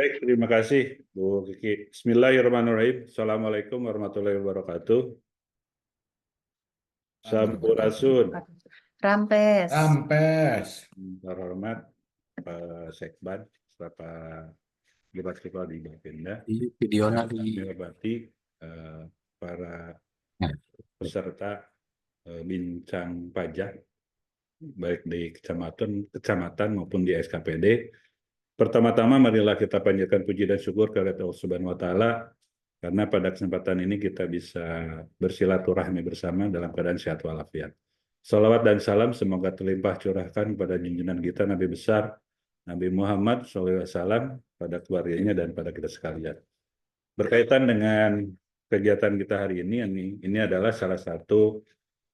Baik, terima kasih Bu Kiki. Bismillahirrahmanirrahim. Assalamualaikum warahmatullahi wabarakatuh. Sampurasun. Rampes. Rampes. Terhormat Pak Sekban, Bapak Pejabat Kepala di Bapenda. Video Yang nanti. kami hormati para peserta bincang pajak, baik di kecamatan maupun di SKPD. Pertama-tama marilah kita panjatkan puji dan syukur kepada Allah Subhanahu wa Ta'ala karena pada kesempatan ini kita bisa bersilaturahmi bersama dalam keadaan sehat walafiat. Salawat dan salam semoga terlimpah curahkan kepada junjungan kita Nabi besar Nabi Muhammad SAW, pada keluarganya dan pada kita sekalian. Berkaitan dengan kegiatan kita hari ini adalah salah satu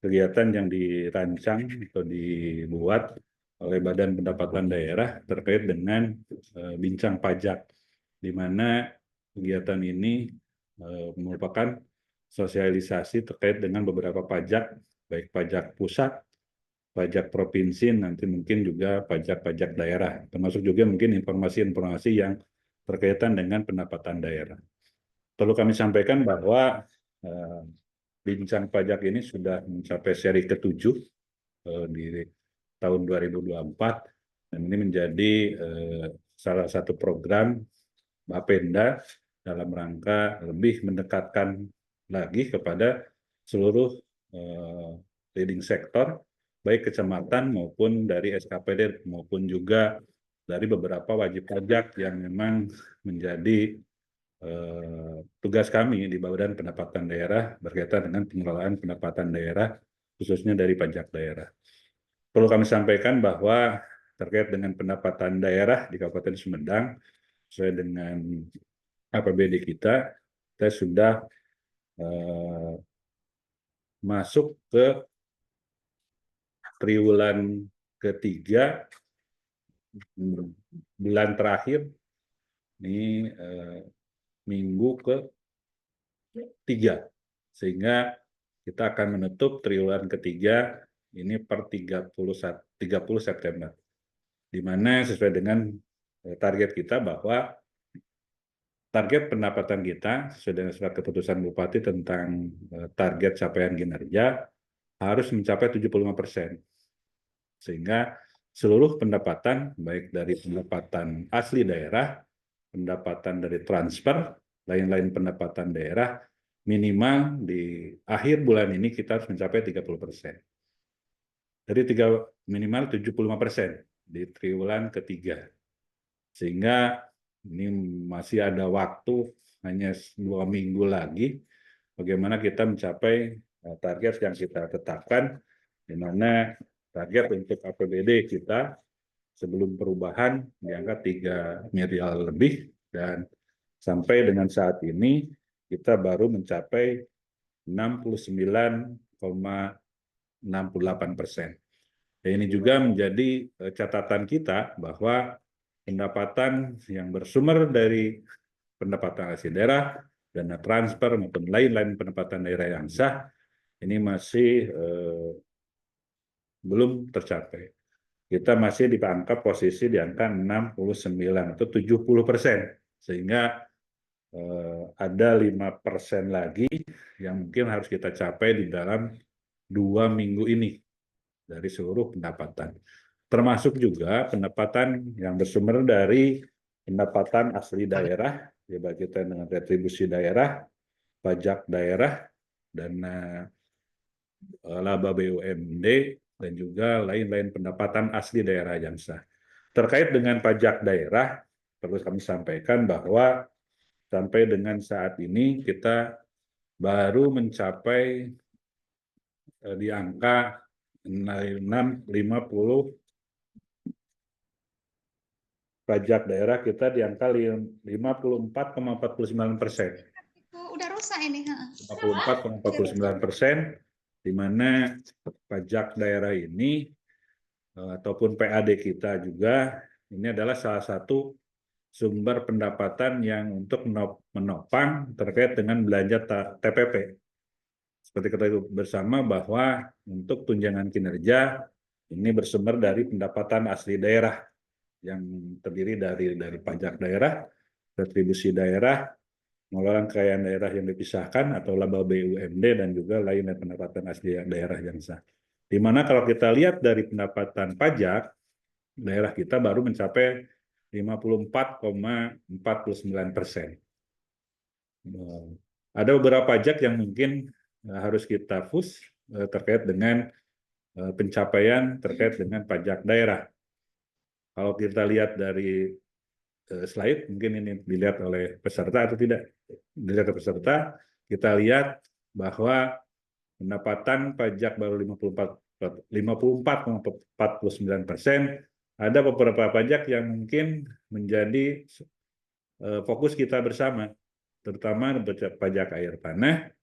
kegiatan yang dirancang atau dibuat oleh Badan Pendapatan Daerah terkait dengan bincang pajak, di mana kegiatan ini merupakan sosialisasi terkait dengan beberapa pajak, baik pajak pusat, pajak provinsi, nanti mungkin juga pajak-pajak daerah, termasuk juga mungkin informasi-informasi yang berkaitan dengan pendapatan daerah. Perlu kami sampaikan bahwa bincang pajak ini sudah mencapai seri ke-7 di tahun 2024, dan ini menjadi salah satu program Bapenda dalam rangka lebih mendekatkan lagi kepada seluruh leading sektor, baik kecamatan maupun dari SKPD maupun juga dari beberapa wajib pajak yang memang menjadi tugas kami di Badan Pendapatan Daerah berkaitan dengan pengelolaan pendapatan daerah, khususnya dari pajak daerah. Perlu kami sampaikan bahwa terkait dengan pendapatan daerah di Kabupaten Sumedang, sesuai dengan APBD kita sudah masuk ke triwulan ketiga, bulan terakhir, ini minggu ke-3, sehingga kita akan menutup triwulan ketiga ini per 30 September, di mana sesuai dengan target kita bahwa target pendapatan kita sesuai dengan surat keputusan Bupati tentang target capaian kinerja harus mencapai 75%, sehingga seluruh pendapatan baik dari pendapatan asli daerah, pendapatan dari transfer, lain-lain pendapatan daerah, minimal di akhir bulan ini kita harus mencapai 30%. Jadi minimal 75% di triwulan ketiga. Sehingga ini masih ada waktu hanya 2 minggu lagi bagaimana kita mencapai target yang kita tetapkan, di mana target untuk APBD kita sebelum perubahan di angka 3 miliar lebih, dan sampai dengan saat ini kita baru mencapai 69,68%. Dan ini juga menjadi catatan kita bahwa pendapatan yang bersumber dari pendapatan asli daerah, dana transfer maupun lain-lain pendapatan daerah yang sah ini masih belum tercapai. Kita masih di angka posisi di angka 69 atau 70%, sehingga ada 5% lagi yang mungkin harus kita capai di dalam 2 minggu ini dari seluruh pendapatan, termasuk juga pendapatan yang bersumber dari pendapatan asli daerah, ya berkaitan dengan retribusi daerah, pajak daerah, dana laba BUMD, dan juga lain-lain pendapatan asli daerah yang sah. Terkait dengan pajak daerah, perlu kami sampaikan bahwa sampai dengan saat ini kita baru mencapai di angka 50 pajak daerah, kita di angka 54,49%. Udah rusak ini. 54,49%, di mana pajak daerah ini ataupun PAD kita juga ini adalah salah satu sumber pendapatan yang untuk menopang terkait dengan belanja TPP. Seperti kita bersama bahwa untuk tunjangan kinerja ini bersumber dari pendapatan asli daerah yang terdiri dari pajak daerah, retribusi daerah, pengelolaan kekayaan daerah yang dipisahkan atau laba BUMD, dan juga lainnya pendapatan asli daerah yang sah. Di mana kalau kita lihat dari pendapatan pajak, daerah kita baru mencapai 54,49%. Ada beberapa pajak yang mungkin harus kita push terkait dengan pencapaian terkait dengan pajak daerah. Kalau kita lihat dari slide, mungkin ini dilihat oleh peserta atau tidak dilihat oleh peserta, kita lihat bahwa pendapatan pajak baru 54,49%. Ada beberapa pajak yang mungkin menjadi fokus kita bersama, terutama pajak air tanah,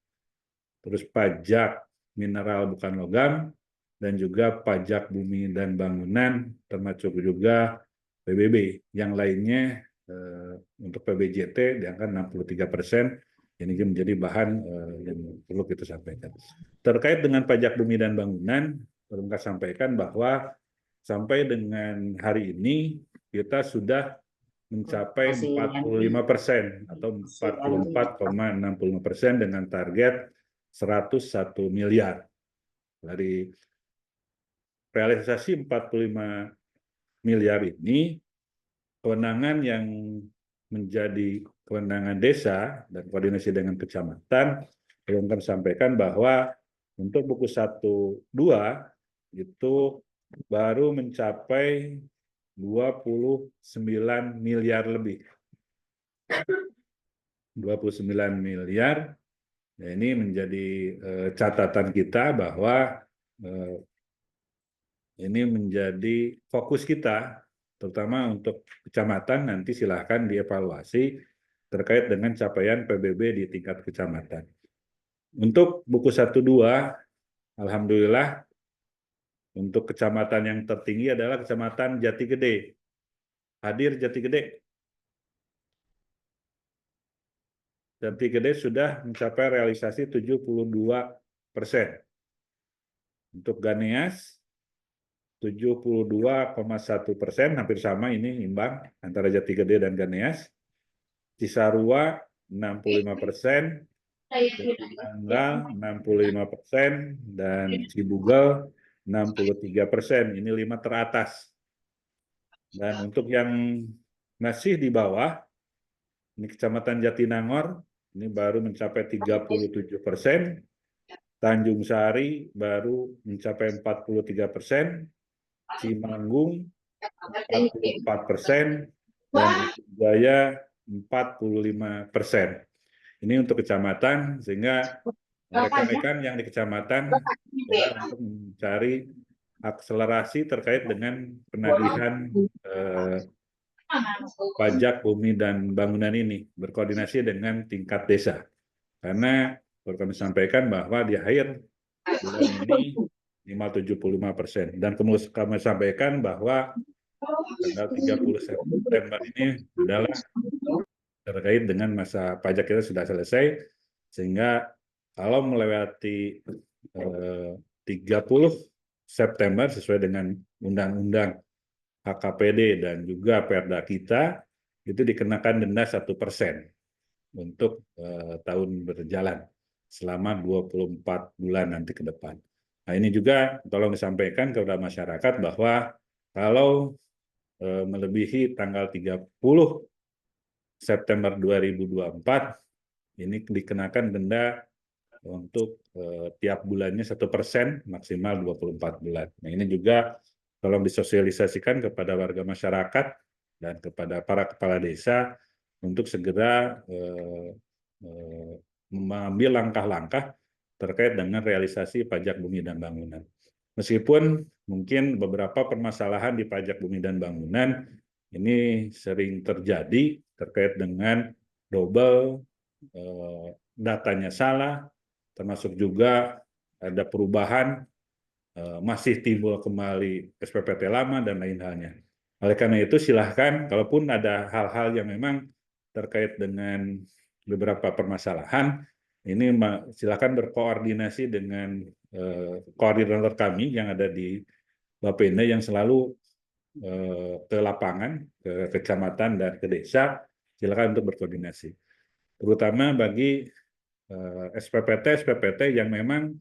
terus pajak mineral bukan logam, dan juga pajak bumi dan bangunan, termasuk juga PBB. Yang lainnya untuk PBJT di angka 63%. Ini menjadi bahan yang perlu kita sampaikan. Terkait dengan pajak bumi dan bangunan, perlu kita sampaikan bahwa sampai dengan hari ini kita sudah mencapai 45% atau 44,65% dengan target 101 miliar. Dari realisasi 45 miliar ini, kewenangan yang menjadi kewenangan desa dan koordinasi dengan kecamatan, belum kami sampaikan bahwa untuk buku 1-2 itu baru mencapai 29 miliar lebih. 29 miliar. Nah, ini menjadi catatan kita bahwa ini menjadi fokus kita, terutama untuk kecamatan. Nanti silakan dievaluasi terkait dengan capaian PBB di tingkat kecamatan. Untuk buku 1-2, alhamdulillah untuk kecamatan yang tertinggi adalah Kecamatan Jati Gede. Hadir Jati Gede. Jati Gede sudah mencapai realisasi 72%. Untuk Ganeas 72,1%, hampir sama, ini imbang antara Jati Gede dan Ganeas. Cisarua 65%, Jatinanggal 65%, dan Cibugel 63%. Ini 5 teratas. Dan untuk yang masih di bawah, ini Kecamatan Jatinangor, ini baru mencapai 37%, Tanjung Sari baru mencapai 43%, Cimanggung 44%, dan Jaya 45%. Ini untuk kecamatan, sehingga rekan-rekan yang di kecamatan untuk mencari akselerasi terkait dengan penagihan pajak bumi dan bangunan ini, berkoordinasi dengan tingkat desa. Karena perlu kami sampaikan bahwa di akhir bulan ini 75%. Dan kemudian kami sampaikan bahwa tanggal 30 September ini adalah terkait dengan masa pajak kita sudah selesai, sehingga kalau melewati 30 September sesuai dengan Undang-Undang HKPD dan juga Perda kita, itu dikenakan denda 1% untuk tahun berjalan selama 24 bulan nanti ke depan. Nah, ini juga tolong disampaikan kepada masyarakat bahwa kalau melebihi tanggal 30 September 2024, ini dikenakan denda untuk tiap bulannya 1%, maksimal 24 bulan. Nah, ini juga tolong disosialisasikan kepada warga masyarakat dan kepada para kepala desa untuk segera mengambil langkah-langkah terkait dengan realisasi pajak bumi dan bangunan. Meskipun mungkin beberapa permasalahan di pajak bumi dan bangunan ini sering terjadi terkait dengan double, datanya salah, termasuk juga ada perubahan, masih timbul kembali SPPT lama dan lain halnya. Oleh karena itu silahkan, kalaupun ada hal-hal yang memang terkait dengan beberapa permasalahan, ini silakan berkoordinasi dengan koordinator kami yang ada di Bapenda yang selalu ke lapangan, ke kecamatan dan ke desa silakan untuk berkoordinasi. Terutama bagi SPPT yang memang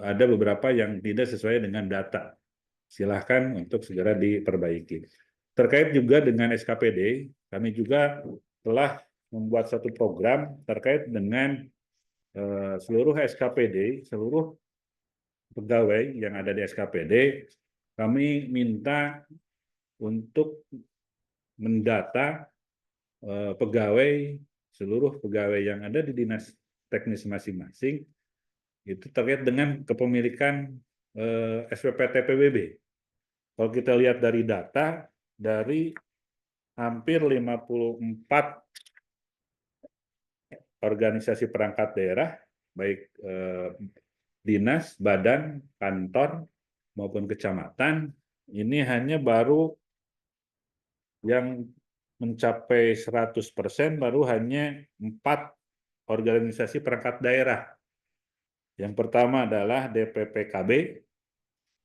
ada beberapa yang tidak sesuai dengan data. Silahkan untuk segera diperbaiki. Terkait juga dengan SKPD, kami juga telah membuat satu program terkait dengan seluruh SKPD, seluruh pegawai yang ada di SKPD, kami minta untuk mendata pegawai, seluruh pegawai yang ada di dinas teknis masing-masing, itu terkait dengan kepemilikan SPPT PBB. Kalau kita lihat dari data, dari hampir 54 organisasi perangkat daerah, baik dinas, badan, kantor, maupun kecamatan, ini hanya baru yang mencapai 100% baru hanya 4 organisasi perangkat daerah. Yang pertama adalah DPPKB,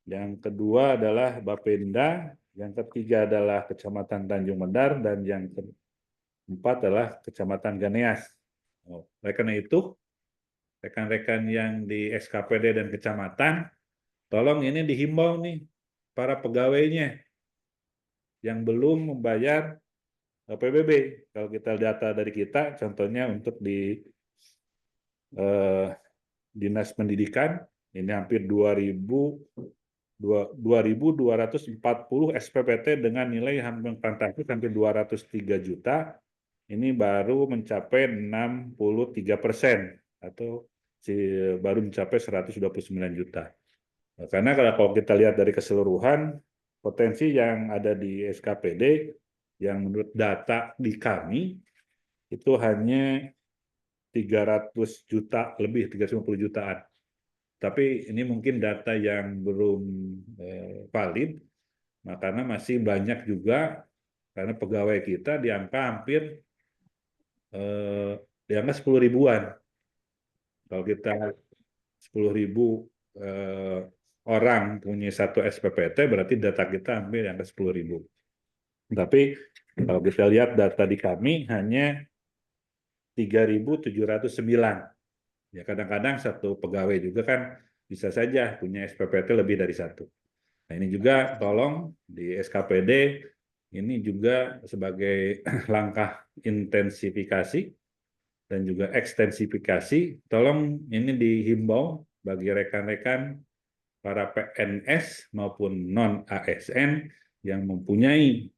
yang kedua adalah Bapenda, yang ketiga adalah Kecamatan Tanjung Mendar, dan yang keempat adalah Kecamatan Ganeas. Oleh karena itu, rekan-rekan yang di SKPD dan kecamatan, tolong ini dihimbau nih para pegawainya yang belum membayar PBB. Kalau kita data dari kita, contohnya untuk di Dinas Pendidikan, ini hampir 2.240 SPPT dengan nilai hampir fantastis, hampir 203 juta. Ini baru mencapai 63%, atau baru mencapai 129 juta. Karena kalau kita lihat dari keseluruhan, potensi yang ada di SKPD, yang menurut data di kami, itu hanya 300 juta lebih, 350 jutaan. Tapi ini mungkin data yang belum valid, karena masih banyak juga, karena pegawai kita di angka hampir di angka 10 ribuan. Kalau kita 10.000 orang punya satu SPPT, berarti data kita hampir di angka 10.000. Tapi kalau kita lihat data di kami hanya 3.709. Ya kadang-kadang satu pegawai juga kan bisa saja punya SPPT lebih dari satu. Nah ini juga tolong di SKPD ini juga sebagai langkah intensifikasi dan juga ekstensifikasi, tolong ini dihimbau bagi rekan-rekan para PNS maupun non-ASN yang mempunyai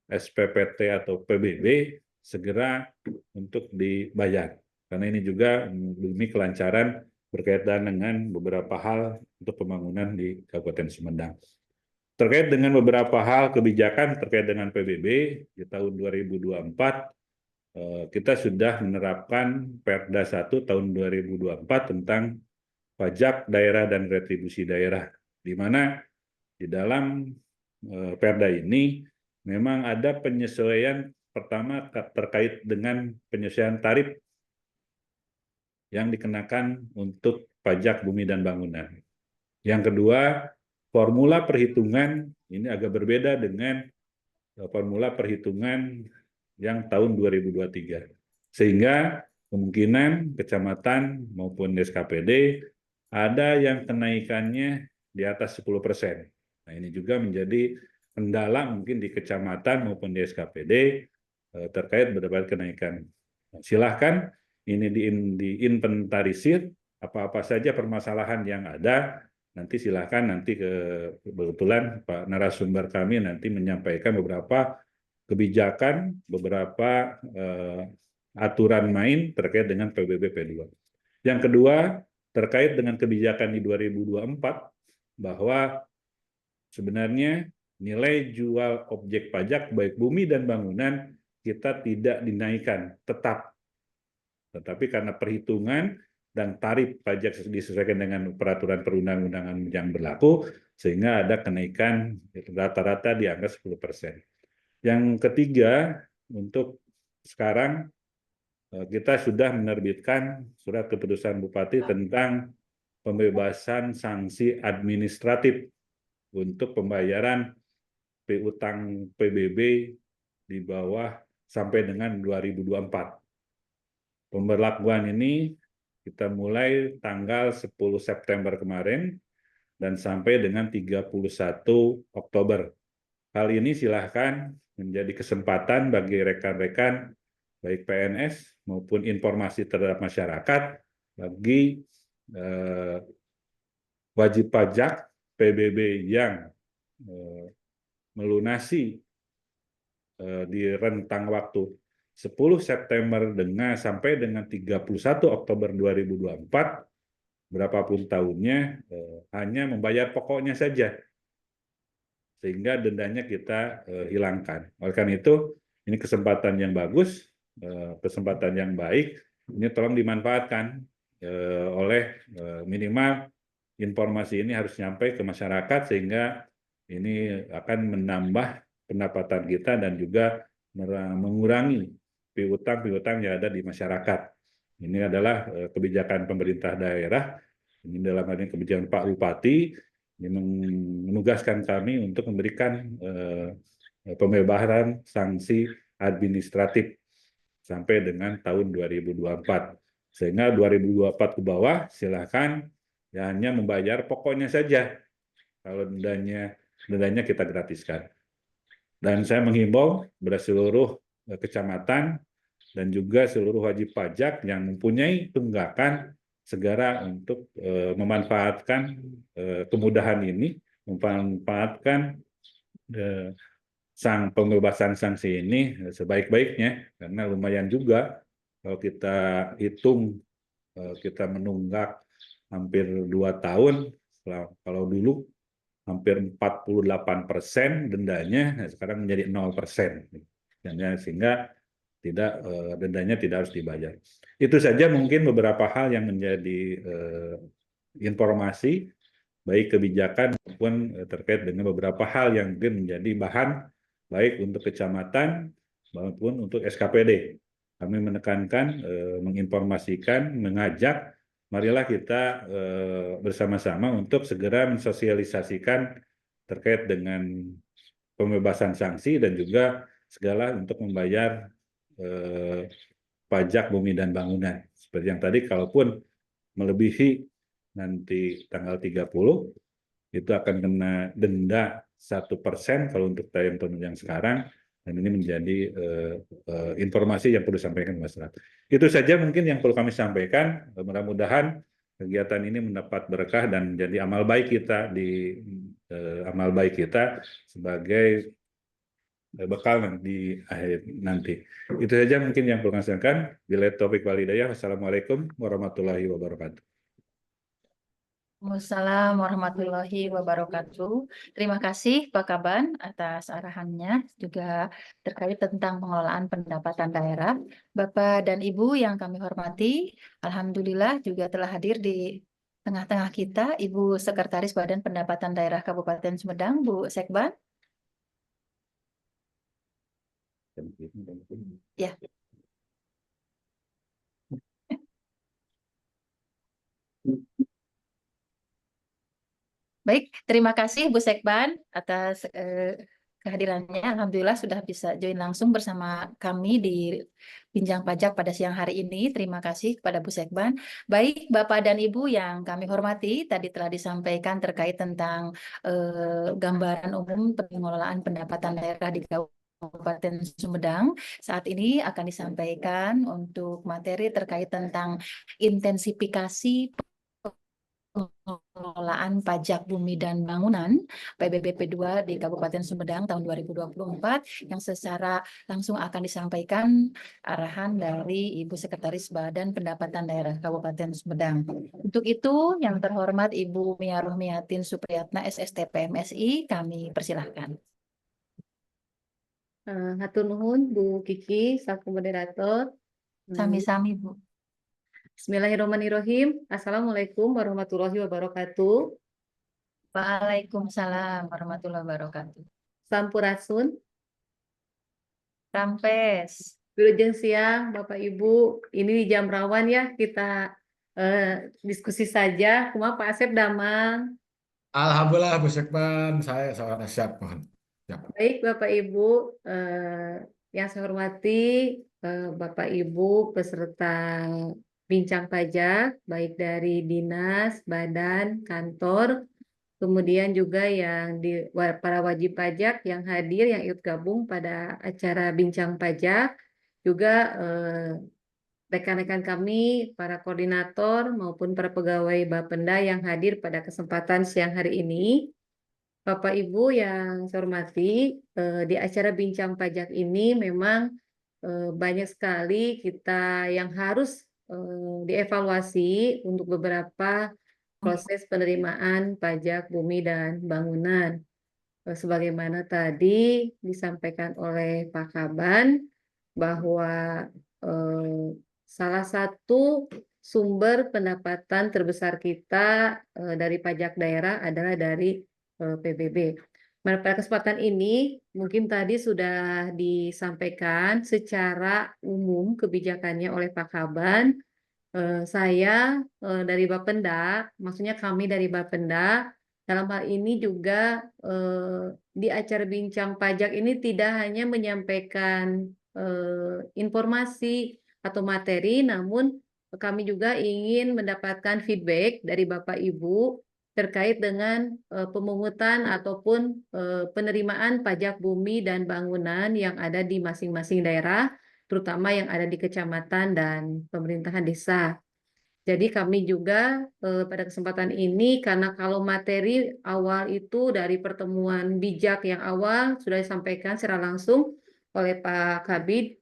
SPPT atau PBB segera untuk dibayar. Karena ini juga demi kelancaran berkaitan dengan beberapa hal untuk pembangunan di Kabupaten Sumedang. Terkait dengan beberapa hal kebijakan terkait dengan PBB di tahun 2024, kita sudah menerapkan Perda 1 tahun 2024 tentang pajak daerah dan retribusi daerah, di mana di dalam Perda ini memang ada penyesuaian pertama terkait dengan penyesuaian tarif yang dikenakan untuk pajak bumi dan bangunan. Yang kedua, formula perhitungan ini agak berbeda dengan formula perhitungan yang tahun 2023. Sehingga kemungkinan kecamatan maupun SKPD ada yang kenaikannya di atas 10%. Nah, ini juga menjadi kendala mungkin di kecamatan maupun di SKPD terkait beberapa kenaikan. Silahkan ini diinventarisir apa-apa saja permasalahan yang ada. Nanti silahkan nanti kebetulan Pak narasumber kami nanti menyampaikan beberapa kebijakan, beberapa aturan main terkait dengan PBB P2. Yang kedua, terkait dengan kebijakan di 2024, bahwa sebenarnya nilai jual objek pajak baik bumi dan bangunan kita tidak dinaikkan, tetap. Tetapi karena perhitungan dan tarif pajak disesuaikan dengan peraturan perundang-undangan yang berlaku, sehingga ada kenaikan rata-rata di angka 10%. Yang ketiga, untuk sekarang kita sudah menerbitkan surat keputusan Bupati tentang pembebasan sanksi administratif untuk pembayaran piutang PBB di di bawah sampai dengan 2024. Pemberlakuan ini kita mulai tanggal 10 September kemarin dan sampai dengan 31 Oktober. Hal ini silahkan menjadi kesempatan bagi rekan-rekan baik PNS maupun informasi terhadap masyarakat bagi wajib pajak PBB yang melunasi di rentang waktu 10 September sampai dengan 31 Oktober 2024, berapapun tahunnya, hanya membayar pokoknya saja, sehingga dendanya kita hilangkan. Oleh karena itu, ini kesempatan yang bagus, kesempatan yang baik, ini tolong dimanfaatkan oleh minimal informasi ini harus sampai ke masyarakat, sehingga ini akan menambah pendapatan kita dan juga mengurangi piutang yang ada di masyarakat. Ini adalah kebijakan pemerintah daerah, ini dalam hal ini kebijakan Pak Bupati, ini menugaskan kami untuk memberikan pembebasan sanksi administratif sampai dengan tahun 2024. Sehingga 2024 ke bawah silakan ya, hanya membayar pokoknya saja. Kalau dendanya kita gratiskan. Dan saya menghimbau kepada seluruh kecamatan dan juga seluruh wajib pajak yang mempunyai tunggakan segera untuk memanfaatkan kemudahan ini, memanfaatkan pembebasan sanksi ini sebaik-baiknya, karena lumayan juga kalau kita hitung, kita menunggak hampir 2 tahun, kalau dulu hampir 48% dendanya, sekarang menjadi 0%. Sehingga dendanya tidak harus dibayar. Itu saja mungkin beberapa hal yang menjadi informasi, baik kebijakan maupun terkait dengan beberapa hal yang mungkin menjadi bahan, baik untuk kecamatan maupun untuk SKPD. Kami menekankan, menginformasikan, mengajak, marilah kita bersama-sama untuk segera mensosialisasikan terkait dengan pembebasan sanksi dan juga segala untuk membayar pajak bumi dan bangunan. Seperti yang tadi, kalaupun melebihi nanti tanggal 30, itu akan kena denda 1% kalau untuk tahun yang sekarang, dan ini menjadi informasi yang perlu disampaikan ke masyarakat. Itu saja mungkin yang perlu kami sampaikan. Mudah-mudahan kegiatan ini mendapat berkah dan menjadi amal baik kita sebagai bekal di akhir nanti. Itu saja mungkin yang perlu kami sampaikan. Bila taufik wal hidayah. Wassalamualaikum warahmatullahi wabarakatuh. Waalaikumsalam warahmatullahi wabarakatuh. Terima kasih Pak Kaban atas arahannya juga terkait tentang pengelolaan pendapatan daerah. Bapak dan Ibu yang kami hormati, alhamdulillah juga telah hadir di tengah-tengah kita Ibu Sekretaris Badan Pendapatan Daerah Kabupaten Sumedang, Bu Sekban. Ya. Baik, terima kasih Bu Sekban atas kehadirannya. Alhamdulillah sudah bisa join langsung bersama kami di Bincang Pajak pada siang hari ini. Terima kasih kepada Bu Sekban. Baik, Bapak dan Ibu yang kami hormati, tadi telah disampaikan terkait tentang gambaran umum pengelolaan pendapatan daerah di Kabupaten Sumedang. Saat ini akan disampaikan untuk materi terkait tentang intensifikasi pengelolaan pajak bumi dan bangunan PBBP 2 di Kabupaten Sumedang tahun 2024 yang secara langsung akan disampaikan arahan dari Ibu Sekretaris Badan Pendapatan Daerah Kabupaten Sumedang. Untuk itu, yang terhormat Ibu Mia Rohmiatin Supriyatna SSTP MSI, kami persilahkan. Hatur nuhun Bu Kiki selaku moderator. Sami-sami Bu. Bismillahirrahmanirrahim. Assalamualaikum warahmatullahi wabarakatuh. Waalaikumsalam warahmatullahi wabarakatuh. Sampurasun. Rampes. Wilujeng siang Bapak Ibu. Ini di jam rawan ya, kita diskusi saja. Kumaha Pak Asep Damang? Alhamdulillah Bu Sekban, saya siap mohon. Siap. Baik Bapak Ibu, yang saya hormati Bapak Ibu peserta bincang pajak, baik dari dinas, badan, kantor, kemudian juga yang para wajib pajak yang hadir, yang ikut gabung pada acara bincang pajak, juga rekan-rekan kami, para koordinator maupun para pegawai Bapenda yang hadir pada kesempatan siang hari ini. Bapak Ibu yang saya hormati, di acara bincang pajak ini memang banyak sekali kita yang harus dievaluasi untuk beberapa proses penerimaan pajak bumi dan bangunan. Sebagaimana tadi disampaikan oleh Pak Kaban bahwa salah satu sumber pendapatan terbesar kita dari pajak daerah adalah dari PBB. Nah, pada kesempatan ini mungkin tadi sudah disampaikan secara umum kebijakannya oleh Pak Kaban. Saya dari Bapenda, maksudnya kami dari Bapenda, dalam hal ini juga di acara bincang pajak ini tidak hanya menyampaikan informasi atau materi, namun kami juga ingin mendapatkan feedback dari Bapak Ibu terkait dengan pemungutan ataupun penerimaan pajak bumi dan bangunan yang ada di masing-masing daerah, terutama yang ada di kecamatan dan pemerintahan desa. Jadi kami juga pada kesempatan ini, karena kalau materi awal itu dari pertemuan bijak yang awal sudah disampaikan secara langsung oleh Pak Kabid,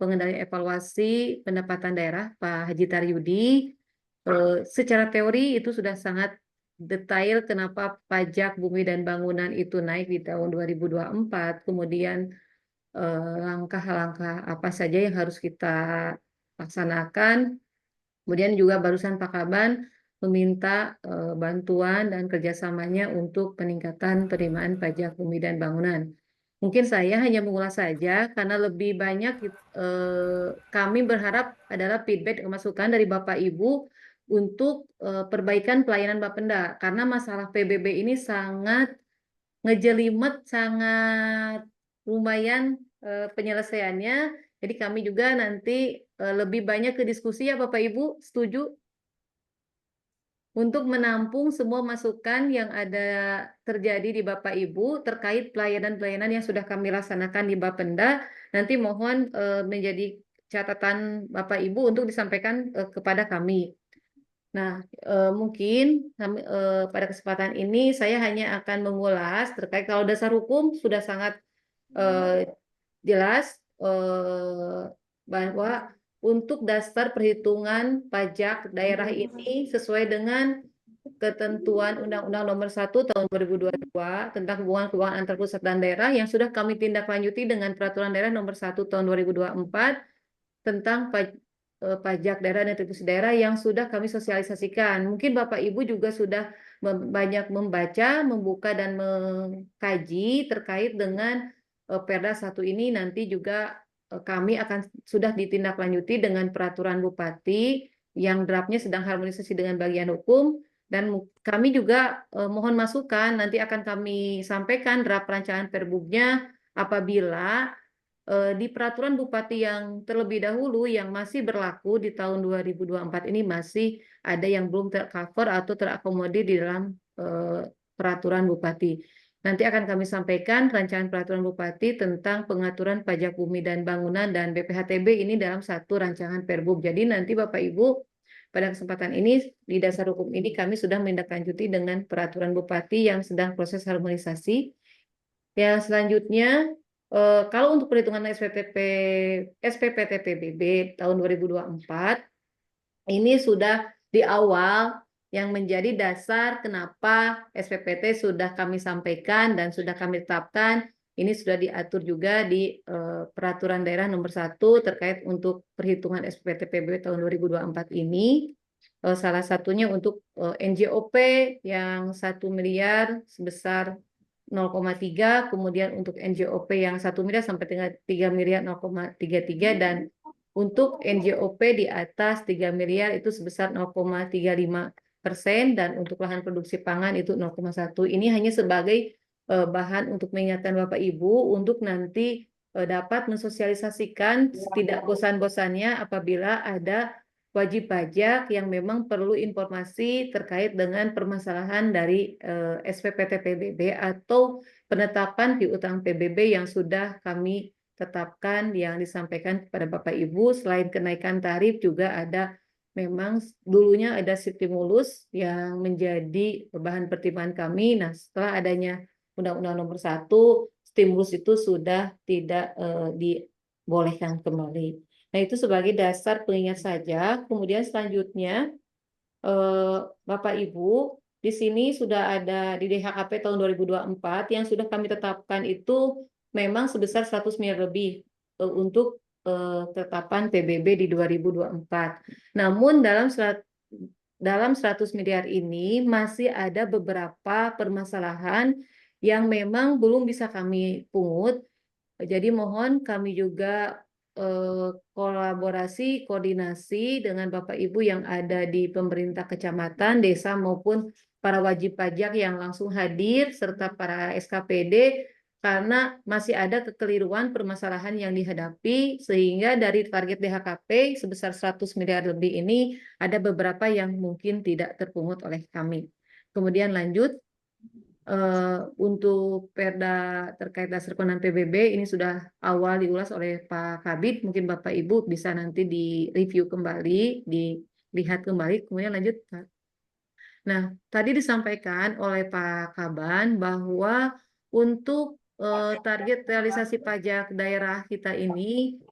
Pengendalian Evaluasi Pendapatan Daerah, Pak Haji Taryudi. Secara teori itu sudah sangat detail kenapa pajak bumi dan bangunan itu naik di tahun 2024, kemudian langkah-langkah apa saja yang harus kita laksanakan. Kemudian juga barusan Pak Kaban meminta bantuan dan kerjasamanya untuk peningkatan penerimaan pajak bumi dan bangunan. Mungkin saya hanya mengulas saja karena lebih banyak kami berharap adalah feedback dan masukan dari Bapak Ibu untuk perbaikan pelayanan Bapenda, karena masalah PBB ini sangat ngejelimet, sangat lumayan penyelesaiannya. Jadi kami juga nanti lebih banyak ke diskusi ya Bapak Ibu, setuju? Untuk menampung semua masukan yang ada terjadi di Bapak Ibu terkait pelayanan-pelayanan yang sudah kami laksanakan di Bapenda, nanti mohon menjadi catatan Bapak Ibu untuk disampaikan kepada kami. Nah, mungkin pada kesempatan ini saya hanya akan mengulas terkait kalau dasar hukum sudah sangat jelas bahwa untuk dasar perhitungan pajak daerah ini sesuai dengan ketentuan Undang-Undang Nomor 1 Tahun 2022 tentang hubungan keuangan antar pusat dan daerah yang sudah kami tindak lanjuti dengan Peraturan Daerah Nomor 1 Tahun 2024 tentang pajak daerah dan retribusi daerah yang sudah kami sosialisasikan. Mungkin Bapak Ibu juga sudah banyak membaca, membuka, dan mengkaji terkait dengan Perda 1 ini. Nanti juga kami akan sudah ditindaklanjuti dengan peraturan Bupati yang draftnya sedang harmonisasi dengan bagian hukum, dan kami juga mohon masukan, nanti akan kami sampaikan draft rancangan perbubnya apabila di peraturan Bupati yang terlebih dahulu yang masih berlaku di tahun 2024 ini masih ada yang belum tercover atau terakomodir di dalam peraturan Bupati. Nanti akan kami sampaikan rancangan peraturan Bupati tentang pengaturan pajak bumi dan bangunan dan BPHTB ini dalam satu rancangan Perbub. Jadi nanti Bapak Ibu pada kesempatan ini di dasar hukum ini kami sudah menindaklanjuti dengan peraturan Bupati yang sedang proses harmonisasi. Yang selanjutnya kalau untuk perhitungan SPPT PBB tahun 2024 ini sudah di awal yang menjadi dasar kenapa SPPT sudah kami sampaikan dan sudah kami tetapkan. Ini sudah diatur juga di Peraturan Daerah Nomor 1 terkait untuk perhitungan SPPT PBB tahun 2024 ini. Salah satunya untuk NJOP yang 1 miliar sebesar 0,3, kemudian untuk NJOP yang 1 miliar sampai 3 miliar 0,33, dan untuk NJOP di atas 3 miliar itu sebesar 0,35%, dan untuk lahan produksi pangan itu 0,1. Ini hanya sebagai bahan untuk mengingatkan Bapak Ibu untuk nanti dapat mensosialisasikan tidak bosan-bosannya apabila ada wajib pajak yang memang perlu informasi terkait dengan permasalahan dari SPPT PBB atau penetapan piutang PBB yang sudah kami tetapkan yang disampaikan kepada Bapak Ibu. Selain kenaikan tarif juga ada memang dulunya ada stimulus yang menjadi bahan pertimbangan kami. Nah, setelah adanya Undang-Undang Nomor 1, stimulus itu sudah tidak dibolehkan kembali. Nah, itu sebagai dasar pengingat saja. Kemudian selanjutnya, Bapak Ibu, di sini sudah ada di DHKP tahun 2024 yang sudah kami tetapkan itu memang sebesar 100 miliar lebih untuk tetapan PBB di 2024. Namun dalam 100 miliar ini masih ada beberapa permasalahan yang memang belum bisa kami pungut. Jadi mohon kami juga kolaborasi, koordinasi dengan Bapak Ibu yang ada di pemerintah kecamatan, desa maupun para wajib pajak yang langsung hadir serta para SKPD karena masih ada kekeliruan permasalahan yang dihadapi sehingga dari target DHKP sebesar 100 miliar lebih ini ada beberapa yang mungkin tidak terpungut oleh kami. Kemudian lanjut. Untuk perda terkait dasar kewenangan PBB ini sudah awal diulas oleh Pak Kabid, mungkin Bapak Ibu bisa nanti di-review kembali, dilihat kembali, kemudian lanjut Pak. Nah, tadi disampaikan oleh Pak Kaban bahwa untuk target realisasi pajak daerah kita ini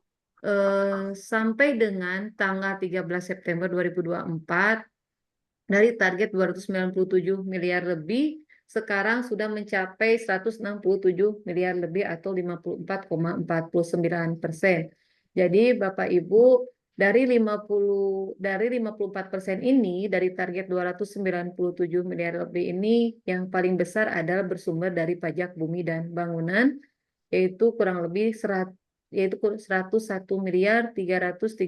sampai dengan tanggal 13 September 2024 dari target 297 miliar lebih sekarang sudah mencapai 167 miliar lebih atau 54,49%. Jadi Bapak Ibu dari 54% ini dari target 297 miliar lebih ini yang paling besar adalah bersumber dari pajak bumi dan bangunan yaitu kurang lebih 101 miliar 335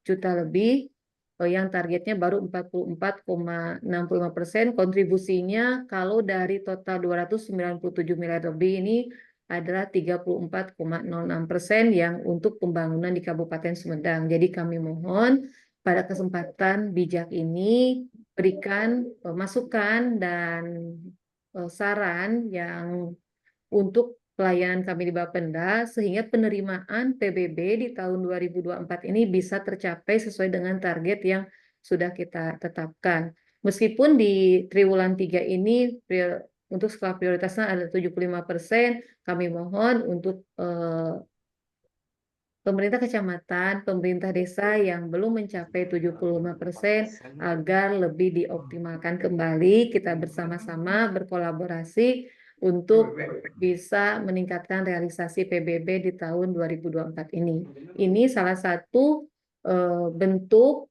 juta lebih yang targetnya baru 44,65%. Kontribusinya kalau dari total 297 miliar lebih ini adalah 34,06% yang untuk pembangunan di Kabupaten Sumedang. Jadi kami mohon pada kesempatan bijak ini berikan masukan dan saran yang untuk pelayanan kami di Bapenda sehingga penerimaan PBB di tahun 2024 ini bisa tercapai sesuai dengan target yang sudah kita tetapkan. Meskipun di triwulan 3 ini untuk skala prioritasnya ada 75%, kami mohon untuk pemerintah kecamatan, pemerintah desa yang belum mencapai 75% agar lebih dioptimalkan kembali. Kita bersama-sama berkolaborasi untuk bisa meningkatkan realisasi PBB di tahun 2024 ini. Ini salah satu bentuk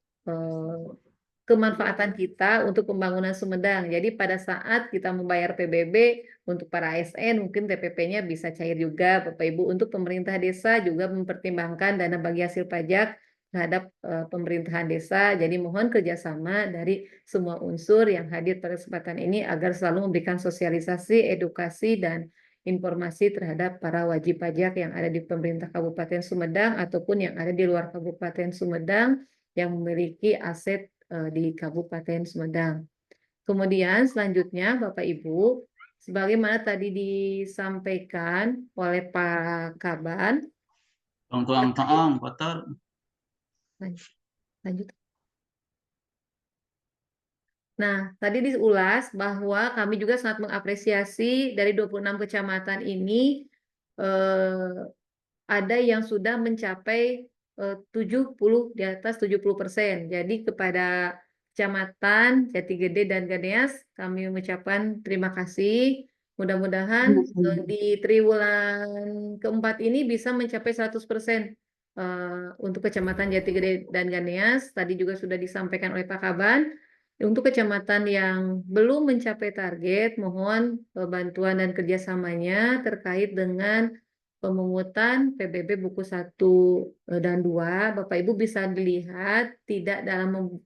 kemanfaatan kita untuk pembangunan Sumedang. Jadi pada saat kita membayar PBB untuk para ASN mungkin TPP-nya bisa cair juga Bapak Ibu. Untuk pemerintah desa juga mempertimbangkan dana bagi hasil pajak terhadap pemerintahan desa. Jadi mohon kerjasama dari semua unsur yang hadir pada kesempatan ini agar selalu memberikan sosialisasi, edukasi, dan informasi terhadap para wajib pajak yang ada di pemerintah Kabupaten Sumedang ataupun yang ada di luar Kabupaten Sumedang yang memiliki aset di Kabupaten Sumedang. Kemudian selanjutnya Bapak Ibu, sebagaimana tadi disampaikan oleh Pak Kaban. Tuang kotor. Lanjut. Nah, tadi diulas bahwa kami juga sangat mengapresiasi dari 26 kecamatan ini ada yang sudah mencapai 70 di atas 70%. Jadi kepada kecamatan Jati Gede dan Ganeas kami mengucapkan terima kasih. Mudah-mudahan di triwulan keempat ini bisa mencapai 100% untuk kecamatan Jati Gede dan Ganeas. Tadi juga sudah disampaikan oleh Pak Kaban. Untuk kecamatan yang belum mencapai target, mohon bantuan dan kerjasamanya terkait dengan pemungutan PBB buku 1 dan 2. Bapak Ibu bisa dilihat tidak dalam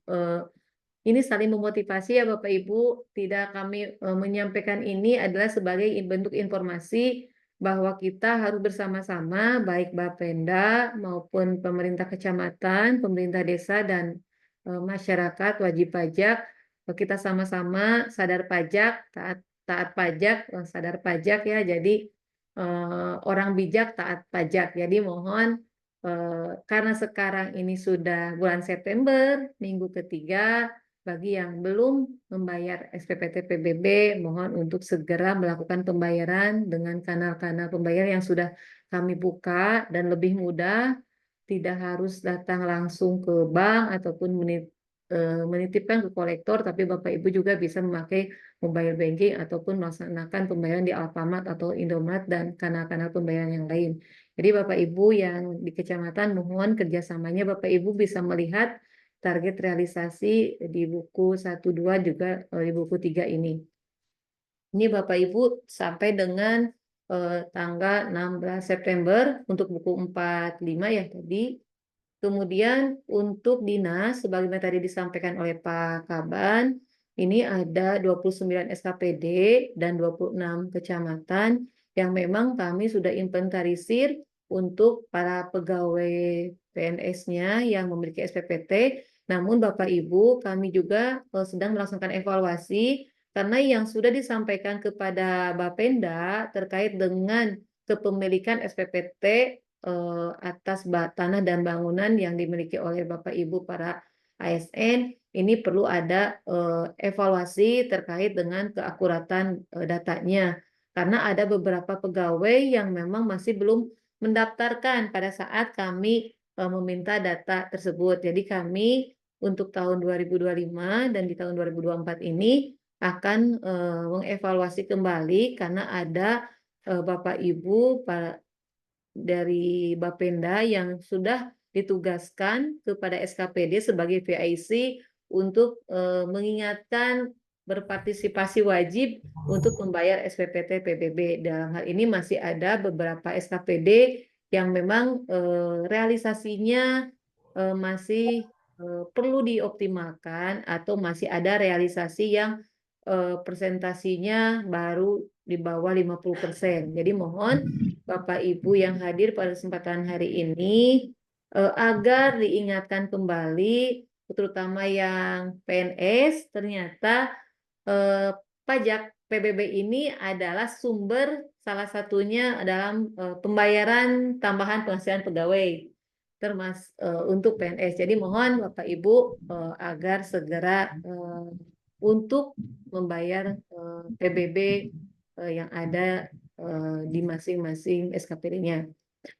ini saling memotivasi ya Bapak Ibu, tidak kami menyampaikan ini adalah sebagai bentuk informasi bahwa kita harus bersama-sama baik Bapenda maupun pemerintah kecamatan, pemerintah desa dan masyarakat wajib pajak, kita sama-sama sadar pajak, taat pajak, sadar pajak ya. Jadi orang bijak taat pajak. Jadi mohon karena sekarang ini sudah bulan September, minggu ketiga, bagi yang belum membayar SPPT PBB, mohon untuk segera melakukan pembayaran dengan kanal-kanal pembayar yang sudah kami buka dan lebih mudah, tidak harus datang langsung ke bank ataupun menitipkan ke kolektor, tapi Bapak Ibu juga bisa memakai mobile banking ataupun melaksanakan pembayaran di Alfamart atau Indomaret dan kanal-kanal pembayaran yang lain. Jadi Bapak Ibu yang di kecamatan mohon kerjasamanya Bapak Ibu bisa melihat target realisasi di buku 1-2 juga di buku 3 ini. Ini Bapak Ibu sampai dengan tanggal 16 September untuk buku 4-5 ya tadi. Kemudian untuk dinas, sebagaimana tadi disampaikan oleh Pak Kaban, ini ada 29 SKPD dan 26 kecamatan yang memang kami sudah inventarisir untuk para pegawai PNS-nya yang memiliki SPPT. Namun Bapak Ibu, kami juga sedang melaksanakan evaluasi karena yang sudah disampaikan kepada Bapenda terkait dengan kepemilikan SPPT atas tanah dan bangunan yang dimiliki oleh Bapak Ibu para ASN, ini perlu ada evaluasi terkait dengan keakuratan datanya. Karena ada beberapa pegawai yang memang masih belum mendaftarkan pada saat kami meminta data tersebut. Jadi kami untuk tahun 2025 dan di tahun 2024 ini akan mengevaluasi kembali karena ada Bapak Ibu dari Bapenda yang sudah ditugaskan kepada SKPD sebagai VIC untuk mengingatkan berpartisipasi wajib untuk membayar SPPT PBB. Dalam hal ini masih ada beberapa SKPD yang memang realisasinya masih perlu dioptimalkan atau masih ada realisasi yang persentasinya baru di bawah 50%. Jadi mohon Bapak Ibu yang hadir pada kesempatan hari ini agar diingatkan kembali, terutama yang PNS, ternyata pajak PBB ini adalah sumber salah satunya dalam pembayaran tambahan penghasilan pegawai untuk PNS. Jadi mohon Bapak Ibu agar segera untuk membayar PBB yang ada di masing-masing SKPD-nya.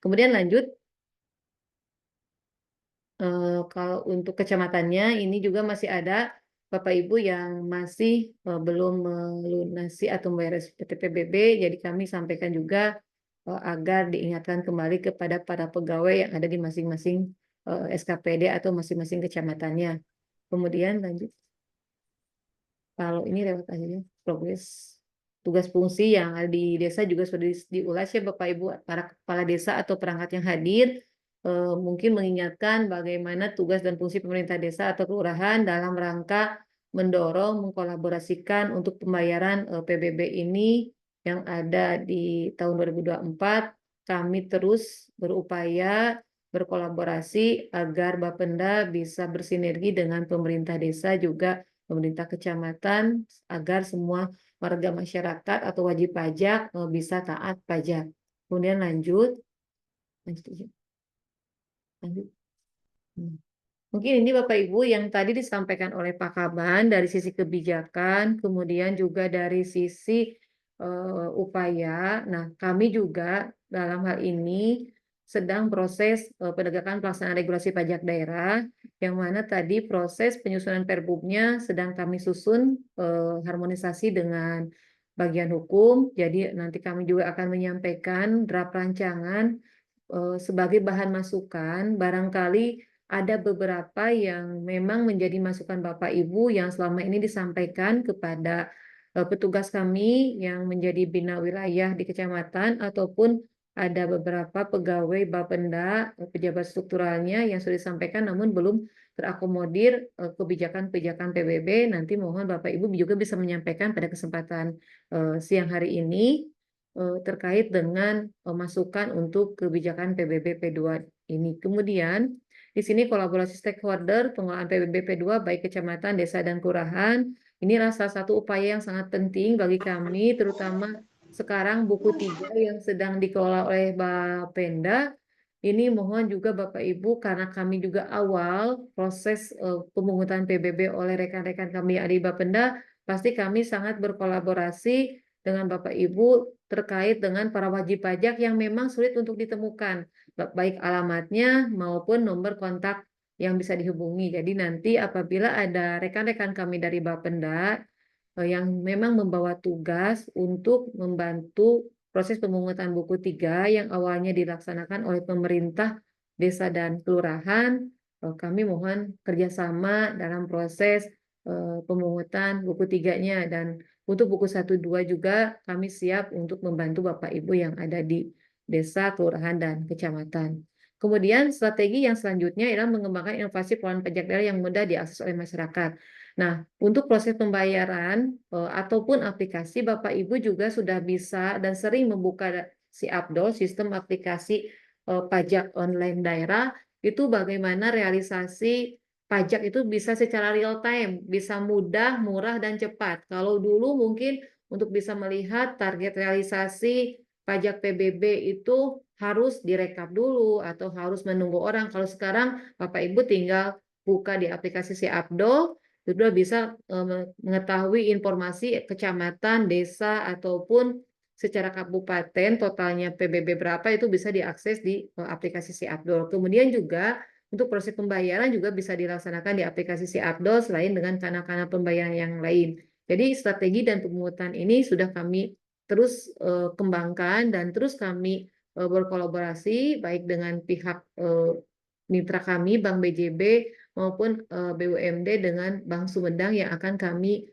Kemudian lanjut, kalau untuk kecamatannya ini juga masih ada Bapak Ibu yang masih belum melunasi atau membayar SPT PBB, jadi kami sampaikan juga agar diingatkan kembali kepada para pegawai yang ada di masing-masing SKPD atau masing-masing kecamatannya. Kemudian lanjut. Kalau ini lewat aja progres tugas fungsi yang ada di desa juga sudah diulas ya Bapak Ibu para kepala desa atau perangkat yang hadir mungkin mengingatkan bagaimana tugas dan fungsi pemerintah desa atau kelurahan dalam rangka mendorong mengkolaborasikan untuk pembayaran PBB ini yang ada di tahun 2024. Kami terus berupaya berkolaborasi agar Bapenda bisa bersinergi dengan pemerintah desa juga pemerintah kecamatan agar semua warga masyarakat atau wajib pajak bisa taat pajak. Kemudian lanjut. Mungkin ini Bapak Ibu yang tadi disampaikan oleh Pak Kaban dari sisi kebijakan, kemudian juga dari sisi upaya. Nah, kami juga dalam hal ini sedang proses penegakan pelaksanaan regulasi pajak daerah, yang mana tadi proses penyusunan perbubnya sedang kami susun harmonisasi dengan bagian hukum. Jadi nanti kami juga akan menyampaikan draft rancangan sebagai bahan masukan. Barangkali ada beberapa yang memang menjadi masukan Bapak Ibu yang selama ini disampaikan kepada petugas kami yang menjadi bina wilayah di kecamatan ataupun ada beberapa pegawai Bapenda, pejabat strukturalnya yang sudah disampaikan namun belum terakomodir kebijakan-kebijakan PBB. Nanti mohon Bapak Ibu juga bisa menyampaikan pada kesempatan siang hari ini. terkait dengan masukan untuk kebijakan PBB P2 ini. Kemudian di sini kolaborasi stakeholder pengelolaan PBB P2 baik kecamatan, desa, dan kelurahan. Inilah salah satu upaya yang sangat penting bagi kami, terutama sekarang buku 3 yang sedang dikelola oleh Bapenda. Ini mohon juga Bapak Ibu, karena kami juga awal proses pemungutan PBB oleh rekan-rekan kami yang ada di Bapenda, pasti kami sangat berkolaborasi dengan Bapak Ibu terkait dengan para wajib pajak yang memang sulit untuk ditemukan, baik alamatnya maupun nomor kontak yang bisa dihubungi. Jadi nanti apabila ada rekan-rekan kami dari Bapenda yang memang membawa tugas untuk membantu proses pemungutan buku 3 yang awalnya dilaksanakan oleh pemerintah desa dan kelurahan, kami mohon kerjasama dalam proses pemungutan buku 3-nya, dan untuk buku 1, 2 juga kami siap untuk membantu Bapak Ibu yang ada di desa, kelurahan, dan kecamatan. Kemudian strategi yang selanjutnya adalah mengembangkan inovasi pengelolaan pajak daerah yang mudah diakses oleh masyarakat. Nah, untuk proses pembayaran ataupun aplikasi, Bapak Ibu juga sudah bisa dan sering membuka si Abdol, sistem aplikasi pajak online daerah, itu bagaimana realisasi pajak itu bisa secara real time, bisa mudah, murah, dan cepat. Kalau dulu mungkin untuk bisa melihat target realisasi pajak PBB itu harus direkap dulu atau harus menunggu orang. Kalau sekarang Bapak Ibu tinggal buka di aplikasi si Abdol, sudah bisa mengetahui informasi kecamatan, desa, ataupun secara kabupaten totalnya PBB berapa, itu bisa diakses di aplikasi si Abdol. Kemudian juga untuk proses pembayaran juga bisa dilaksanakan di aplikasi si Abdol selain dengan kanal-kanal pembayaran yang lain. Jadi strategi dan pemungutan ini sudah kami terus kembangkan dan terus kami berkolaborasi baik dengan pihak mitra kami Bank BJB maupun BUMD dengan Bank Sumedang yang akan kami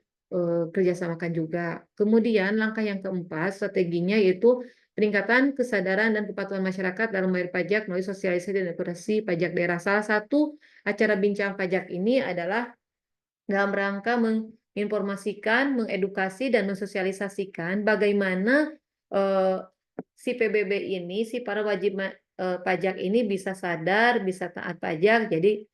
kerjasamakan juga. Kemudian langkah yang keempat strateginya yaitu peningkatan kesadaran dan kepatuhan masyarakat dalam membayar pajak melalui sosialisasi dan edukasi pajak daerah. Salah satu acara bincang pajak ini adalah dalam rangka menginformasikan, mengedukasi, dan mensosialisasikan bagaimana si PBB ini, si para wajib pajak ini bisa sadar, bisa taat pajak. Jadi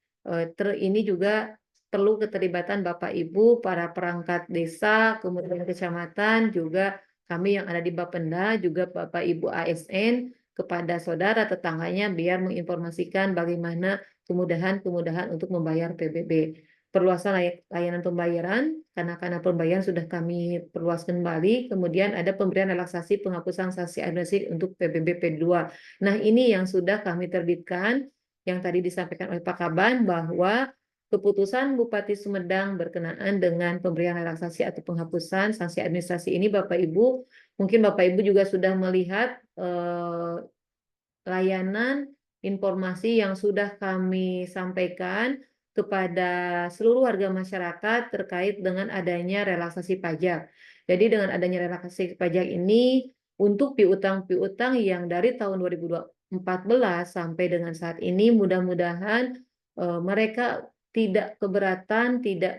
ini juga perlu keterlibatan Bapak Ibu, para perangkat desa, kemudian kecamatan, juga kami yang ada di Bapenda, juga Bapak Ibu ASN, kepada saudara tetangganya biar menginformasikan bagaimana kemudahan-kemudahan untuk membayar PBB. Perluasan layanan pembayaran, karena pembayaran sudah kami perluas kembali. Kemudian ada pemberian relaksasi penghapusan sanksi administratif untuk PBB P2. Nah, ini yang sudah kami terbitkan, yang tadi disampaikan oleh Pak Kaban, bahwa keputusan Bupati Sumedang berkenaan dengan pemberian relaksasi atau penghapusan sanksi administrasi ini, Bapak Ibu, mungkin Bapak Ibu juga sudah melihat layanan informasi yang sudah kami sampaikan kepada seluruh warga masyarakat terkait dengan adanya relaksasi pajak. Jadi dengan adanya relaksasi pajak ini untuk piutang-piutang yang dari tahun 2014 sampai dengan saat ini, mudah-mudahan mereka tidak keberatan, tidak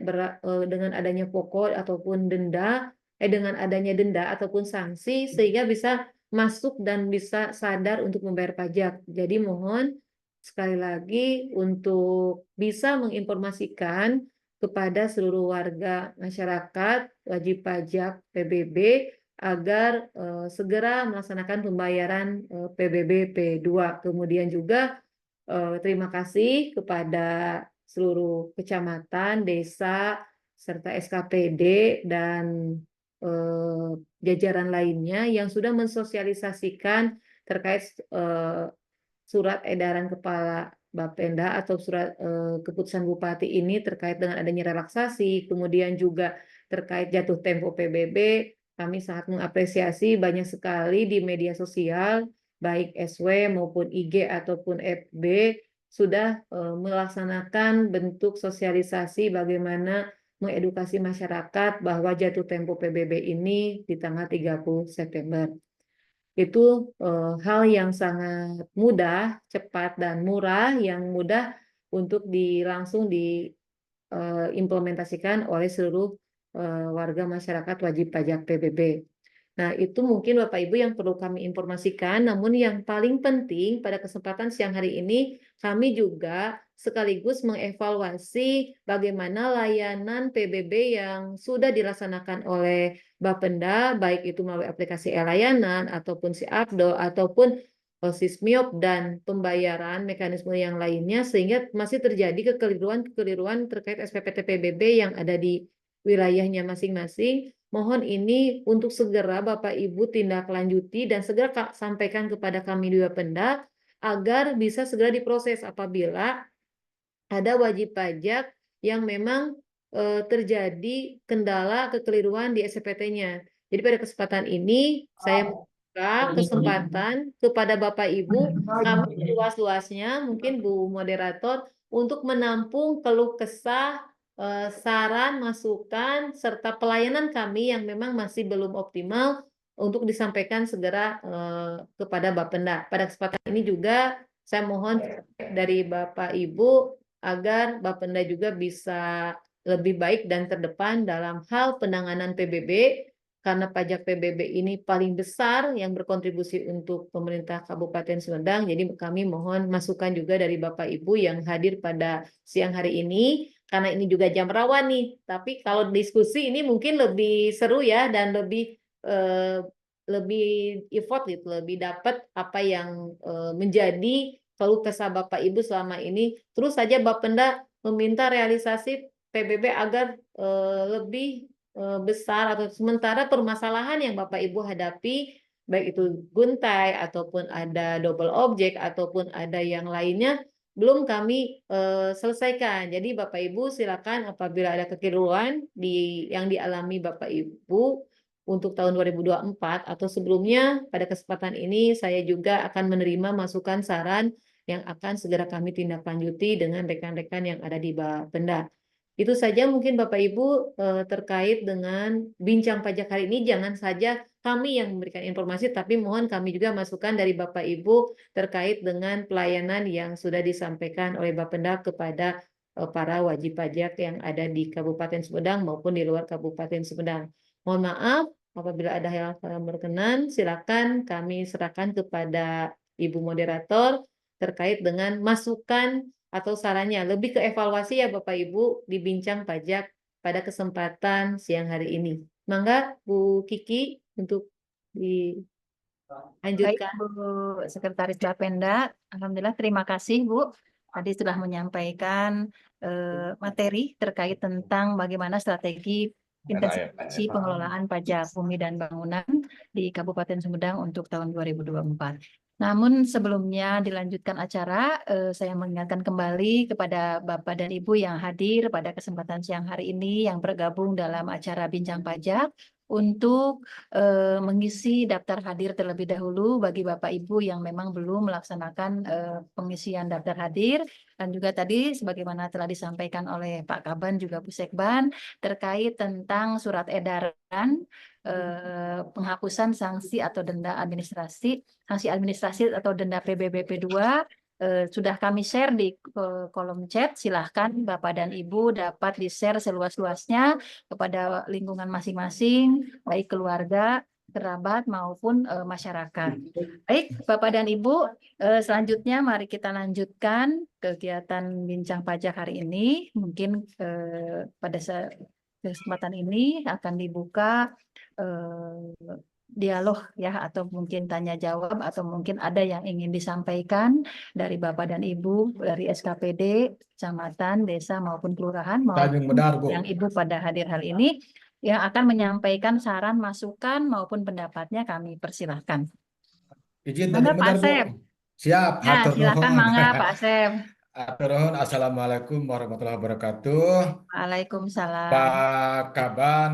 dengan adanya pokok ataupun denda, dengan adanya denda ataupun sanksi, sehingga bisa masuk dan bisa sadar untuk membayar pajak. Jadi mohon sekali lagi untuk bisa menginformasikan kepada seluruh warga masyarakat wajib pajak PBB agar segera melaksanakan pembayaran PBB P2. Kemudian juga terima kasih kepada seluruh kecamatan, desa, serta SKPD dan jajaran lainnya yang sudah mensosialisasikan terkait surat edaran Kepala Bapenda atau surat keputusan Bupati ini terkait dengan adanya relaksasi, kemudian juga terkait jatuh tempo PBB. Kami sangat mengapresiasi banyak sekali di media sosial, baik SW maupun IG ataupun FB, sudah melaksanakan bentuk sosialisasi bagaimana mengedukasi masyarakat bahwa jatuh tempo PBB ini di tanggal 30 September. Itu hal yang sangat mudah, cepat, dan murah, yang mudah untuk langsung diimplementasikan oleh seluruh warga masyarakat wajib pajak PBB. Nah, itu mungkin Bapak Ibu yang perlu kami informasikan. Namun yang paling penting pada kesempatan siang hari ini, kami juga sekaligus mengevaluasi bagaimana layanan PBB yang sudah dilaksanakan oleh Bapenda, baik itu melalui aplikasi e-layanan, ataupun si Abdo, ataupun Sismiop dan pembayaran mekanisme yang lainnya, sehingga masih terjadi kekeliruan-kekeliruan terkait SPPT PBB yang ada di wilayahnya masing-masing. Mohon ini untuk segera Bapak Ibu tindak lanjuti dan segera sampaikan kepada kami di Bapenda agar bisa segera diproses apabila ada wajib pajak yang memang terjadi kendala kekeliruan di SPT-nya. Jadi pada kesempatan ini saya membuka kesempatan kepada Bapak Ibu kami luas-luasnya mungkin Bu Moderator untuk menampung keluh kesah, saran, masukan serta pelayanan kami yang memang masih belum optimal untuk disampaikan segera kepada Bapenda. Pada kesempatan ini juga saya mohon dari Bapak Ibu agar Bapenda juga bisa lebih baik dan terdepan dalam hal penanganan PBB, karena pajak PBB ini paling besar yang berkontribusi untuk pemerintah Kabupaten Sumedang. Jadi kami mohon masukan juga dari Bapak Ibu yang hadir pada siang hari ini, karena ini juga jam rawan nih. Tapi kalau diskusi ini mungkin lebih seru ya, dan lebih effort gitu, lebih dapat apa yang menjadi keluh kesah Bapak Ibu selama ini. Terus saja Bapenda meminta realisasi PBB agar lebih besar, atau sementara permasalahan yang Bapak Ibu hadapi baik itu guntai ataupun ada double objek ataupun ada yang lainnya belum kami selesaikan. Jadi Bapak Ibu silakan apabila ada kekeliruan yang dialami Bapak Ibu untuk tahun 2024 atau sebelumnya, pada kesempatan ini saya juga akan menerima masukan saran yang akan segera kami tindak lanjuti dengan rekan-rekan yang ada di Bapenda. Itu saja mungkin Bapak Ibu terkait dengan bincang pajak hari ini. Jangan saja kami yang memberikan informasi, tapi mohon kami juga masukan dari Bapak Ibu terkait dengan pelayanan yang sudah disampaikan oleh Bapenda kepada para wajib pajak yang ada di Kabupaten Sumedang maupun di luar Kabupaten Sumedang. Mohon maaf apabila ada hal yang berkenan, silakan kami serahkan kepada Ibu Moderator terkait dengan masukan atau sarannya. Lebih ke evaluasi ya Bapak Ibu di bincang pajak pada kesempatan siang hari ini. Mangga Bu Kiki untuk Baik, dilanjutkan. Bu Sekretaris Bapenda, Alhamdulillah terima kasih Bu. Tadi sudah menyampaikan materi terkait tentang bagaimana strategi intensifikasi pengelolaan pajak bumi dan bangunan di Kabupaten Sumedang untuk tahun 2024. Namun sebelumnya dilanjutkan acara, saya mengingatkan kembali kepada Bapak dan Ibu yang hadir pada kesempatan siang hari ini yang bergabung dalam acara Bincang Pajak untuk mengisi daftar hadir terlebih dahulu bagi Bapak Ibu yang memang belum melaksanakan pengisian daftar hadir, dan juga tadi sebagaimana telah disampaikan oleh Pak Kaban juga Bu Sekban terkait tentang surat edaran penghapusan sanksi atau denda administrasi, sanksi administrasi atau denda PBBP 2 sudah kami share di kolom chat. Silahkan Bapak dan Ibu dapat di-share seluas-luasnya kepada lingkungan masing-masing, baik keluarga, kerabat maupun masyarakat. Baik, Bapak dan Ibu, selanjutnya mari kita lanjutkan kegiatan bincang pajak hari ini. Mungkin pada kesempatan ini akan dibuka dialog ya, atau mungkin tanya jawab, atau mungkin ada yang ingin disampaikan dari Bapak dan Ibu dari SKPD, kecamatan, desa maupun kelurahan, Tanjung maupun Medar, Bu. yang Ibu pada hadir hari ini yang akan menyampaikan saran, masukan maupun pendapatnya, kami persilahkan. Izin Mangga Tanjung Pak Medar, Bu. Asep. Siap, Ya, hatur silakan nuhun. mangga Pak Asep. Hatur nuhun. Assalamualaikum warahmatullahi wabarakatuh. Waalaikumsalam. Pak Kaban,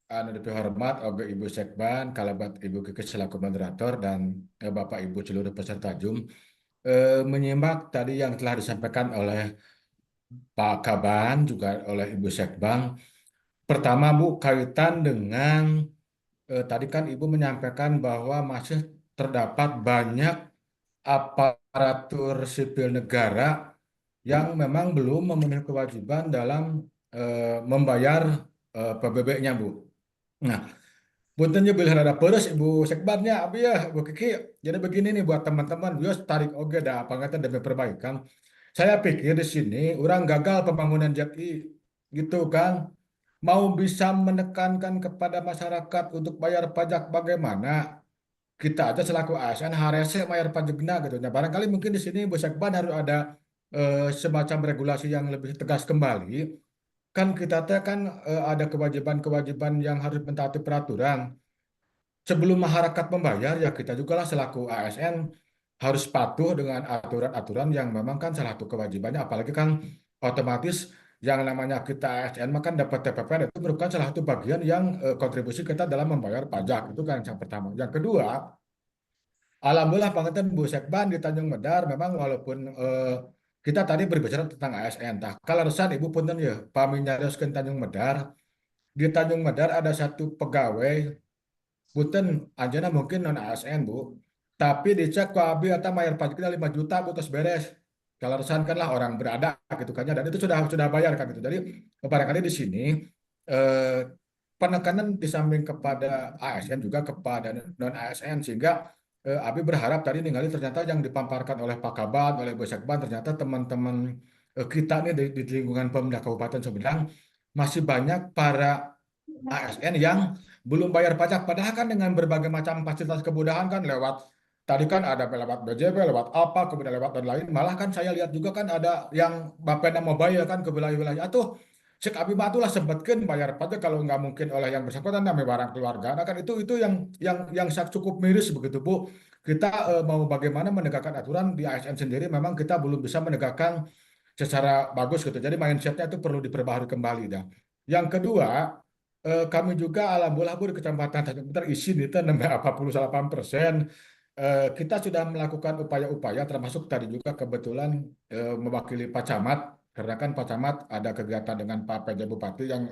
anu dipihormat, oge Ibu Sekban, kalabat Ibu Kiki selaku moderator, dan Bapak Ibu seluruh peserta Zoom, menyimak tadi yang telah disampaikan oleh Pak Kaban juga oleh Ibu Sekban. Pertama, Bu, kaitan dengan tadi kan Ibu menyampaikan bahwa masih terdapat banyak aparatur sipil negara yang memang belum memenuhi kewajiban dalam membayar PBB-nya, Bu. Nah, Puntennya bila ada peres Ibu Sekbannya, abi ya, Bu Kiki. Jadi begini nih buat teman-teman, bios tarik oke dah pangkatan demi perbaikan. Saya pikir di sini orang gagal pembangunan JKI gitu kan. Mau bisa menekankan kepada masyarakat untuk bayar pajak bagaimana? Kita aja selaku ASN harusnya bayar pajaknya gitu. Nah, barangkali mungkin di sini Bu Sekban harus ada semacam regulasi yang lebih tegas kembali. Kan kita teh kan ada kewajiban-kewajiban yang harus mentaati peraturan. Sebelum masyarakat membayar, ya kita juga lah selaku ASN harus patuh dengan aturan-aturan yang memang kan salah satu kewajibannya. Apalagi kan otomatis yang namanya kita ASN mah kan dapat TPPN itu merupakan salah satu bagian yang kontribusi kita dalam membayar pajak. Itu kan yang pertama. Yang kedua, alhamdulillah Panganten Bu Sekban di Tanjung Medar memang walaupun kita tadi berbicara tentang ASN. Tah, kalau resan Ibu punten ya, paminyarioskeun Tanjung Medar. Di Tanjung Medar ada satu pegawai Punten, anjana mungkin non ASN Bu, tapi dicek ku abi atau bayar pajaknya 5 juta Bu terus beres. Kalau resan kan lah orang berada gitu kan ya, dan itu sudah bayar kan gitu. Jadi barangkali di sini eh, penekanan di samping kepada ASN juga kepada non ASN sehingga abi berharap tadi ningali ternyata yang dipamparkan oleh Pak Kaban, oleh Bu Sekban ternyata teman-teman kita nih di lingkungan Pemda Kabupaten Sumedang masih banyak para ASN yang belum bayar pajak padahal kan dengan berbagai macam fasilitas kemudahan kan lewat tadi kan ada lewat BJB lewat apa kemudian lewat dan lain malah kan saya lihat juga kan ada yang Bapeda Mobile kan ke wilayah-wilayah atuh cek abi batu lah sempatkan bayar pajak kalau nggak mungkin oleh yang bersangkutan namanya barang keluarga nah kan itu yang cukup miris begitu Bu kita mau bagaimana menegakkan aturan di ASN sendiri memang kita belum bisa menegakkan secara bagus gitu jadi mindsetnya itu perlu diperbaharui kembali dah yang kedua kami juga alhamdulillah Bu di Kecamatan Tanjung Pintar izin itu 88%. Kita sudah melakukan upaya-upaya termasuk tadi juga kebetulan mewakili Pak Camat karena kan Pak Camat ada kegiatan dengan Pak PJ Bupati yang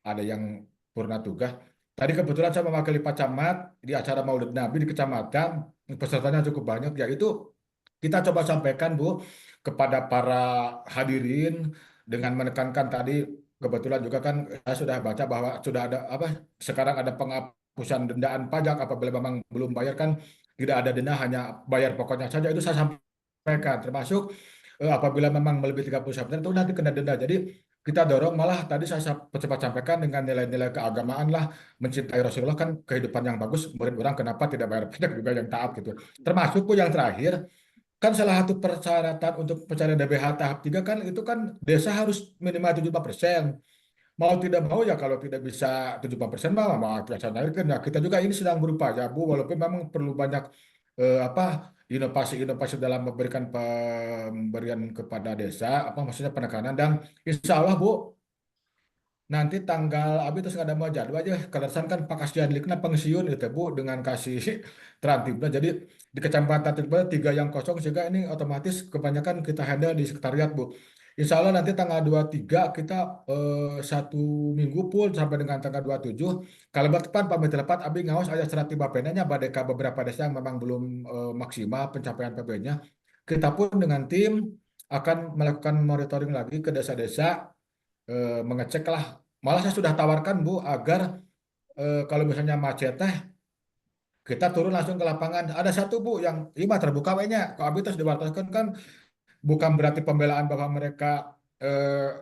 ada yang purna tugas. Tadi kebetulan saya mewakili Pak Camat di acara Maulid Nabi di kecamatan, pesertanya cukup banyak, yaitu kita coba sampaikan Bu kepada para hadirin dengan menekankan tadi kebetulan juga kan saya sudah baca bahwa sudah ada apa sekarang ada penghapusan dendaan pajak apabila memang belum bayar kan tidak ada denda hanya bayar pokoknya saja itu saya sampaikan termasuk apabila memang melebihi 30% itu nanti kena denda. Jadi kita dorong malah tadi saya sempat sampaikan dengan nilai-nilai keagamaan lah mencintai Rasulullah kan kehidupan yang bagus murid orang kenapa tidak bayar pajak juga yang taat gitu. Termasuk pun yang terakhir kan salah satu persyaratan untuk pencarian DBH tahap 3 kan itu kan desa harus minimal 75%. Mau tidak mau ya kalau tidak bisa 70% mau biasa naikkan. Nah, kita juga ini sedang berupaya Bu walaupun memang perlu banyak apa inovasi-inovasi dalam memberikan pemberian kepada desa apa maksudnya penekanan dan insya Allah Bu nanti tanggal abi terus ada mau jadwal aja kalasan kan Pak Kasdian Likna pensiun itu Bu dengan kasih Trantibna jadi di kecamatan Trantibna 3 yang kosong sehingga ini otomatis kebanyakan kita handle di sekretariat Bu Insya Allah nanti tanggal 23 kita 1 minggu full sampai dengan tanggal 27 kalau depan pamit tepat abi ngawas aja serat tiba penanya badeka beberapa desa yang memang belum maksimal pencapaian PB-nya kita pun dengan tim akan melakukan monitoring lagi ke desa-desa mengecek lah. Malah saya sudah tawarkan Bu agar kalau misalnya macet teh kita turun langsung ke lapangan. Ada satu Bu yang lima terbuka kayaknya. Kalau habis terus diwartakan kan bukan berarti pembelaan bahwa mereka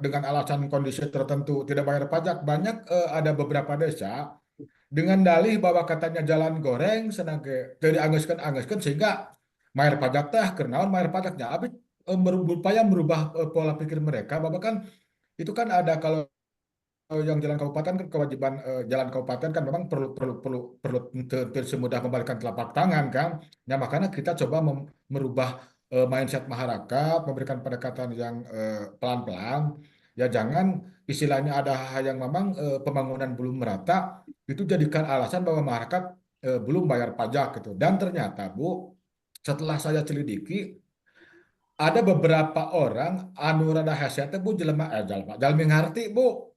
dengan alasan kondisi tertentu tidak bayar pajak. Banyak ada beberapa desa dengan dalih bahwa katanya jalan goreng senang ke dari anggeskan sehingga bayar pajak teh kenaon bayar pajaknya. Habis berupaya merubah pola pikir mereka bahwa kan itu kan ada kalau yang jalan kabupaten kan kewajiban jalan kabupaten kan memang perlu semudah membalikan telapak tangan kan. Nah makanya kita coba merubah mindset masyarakat, memberikan pendekatan yang pelan-pelan. Ya jangan istilahnya ada hal yang memang pembangunan belum merata itu jadikan alasan bahwa masyarakat belum bayar pajak gitu. Dan ternyata Bu, setelah saya selidiki ada beberapa orang anu rada hese teh Bu jelema ngarti Bu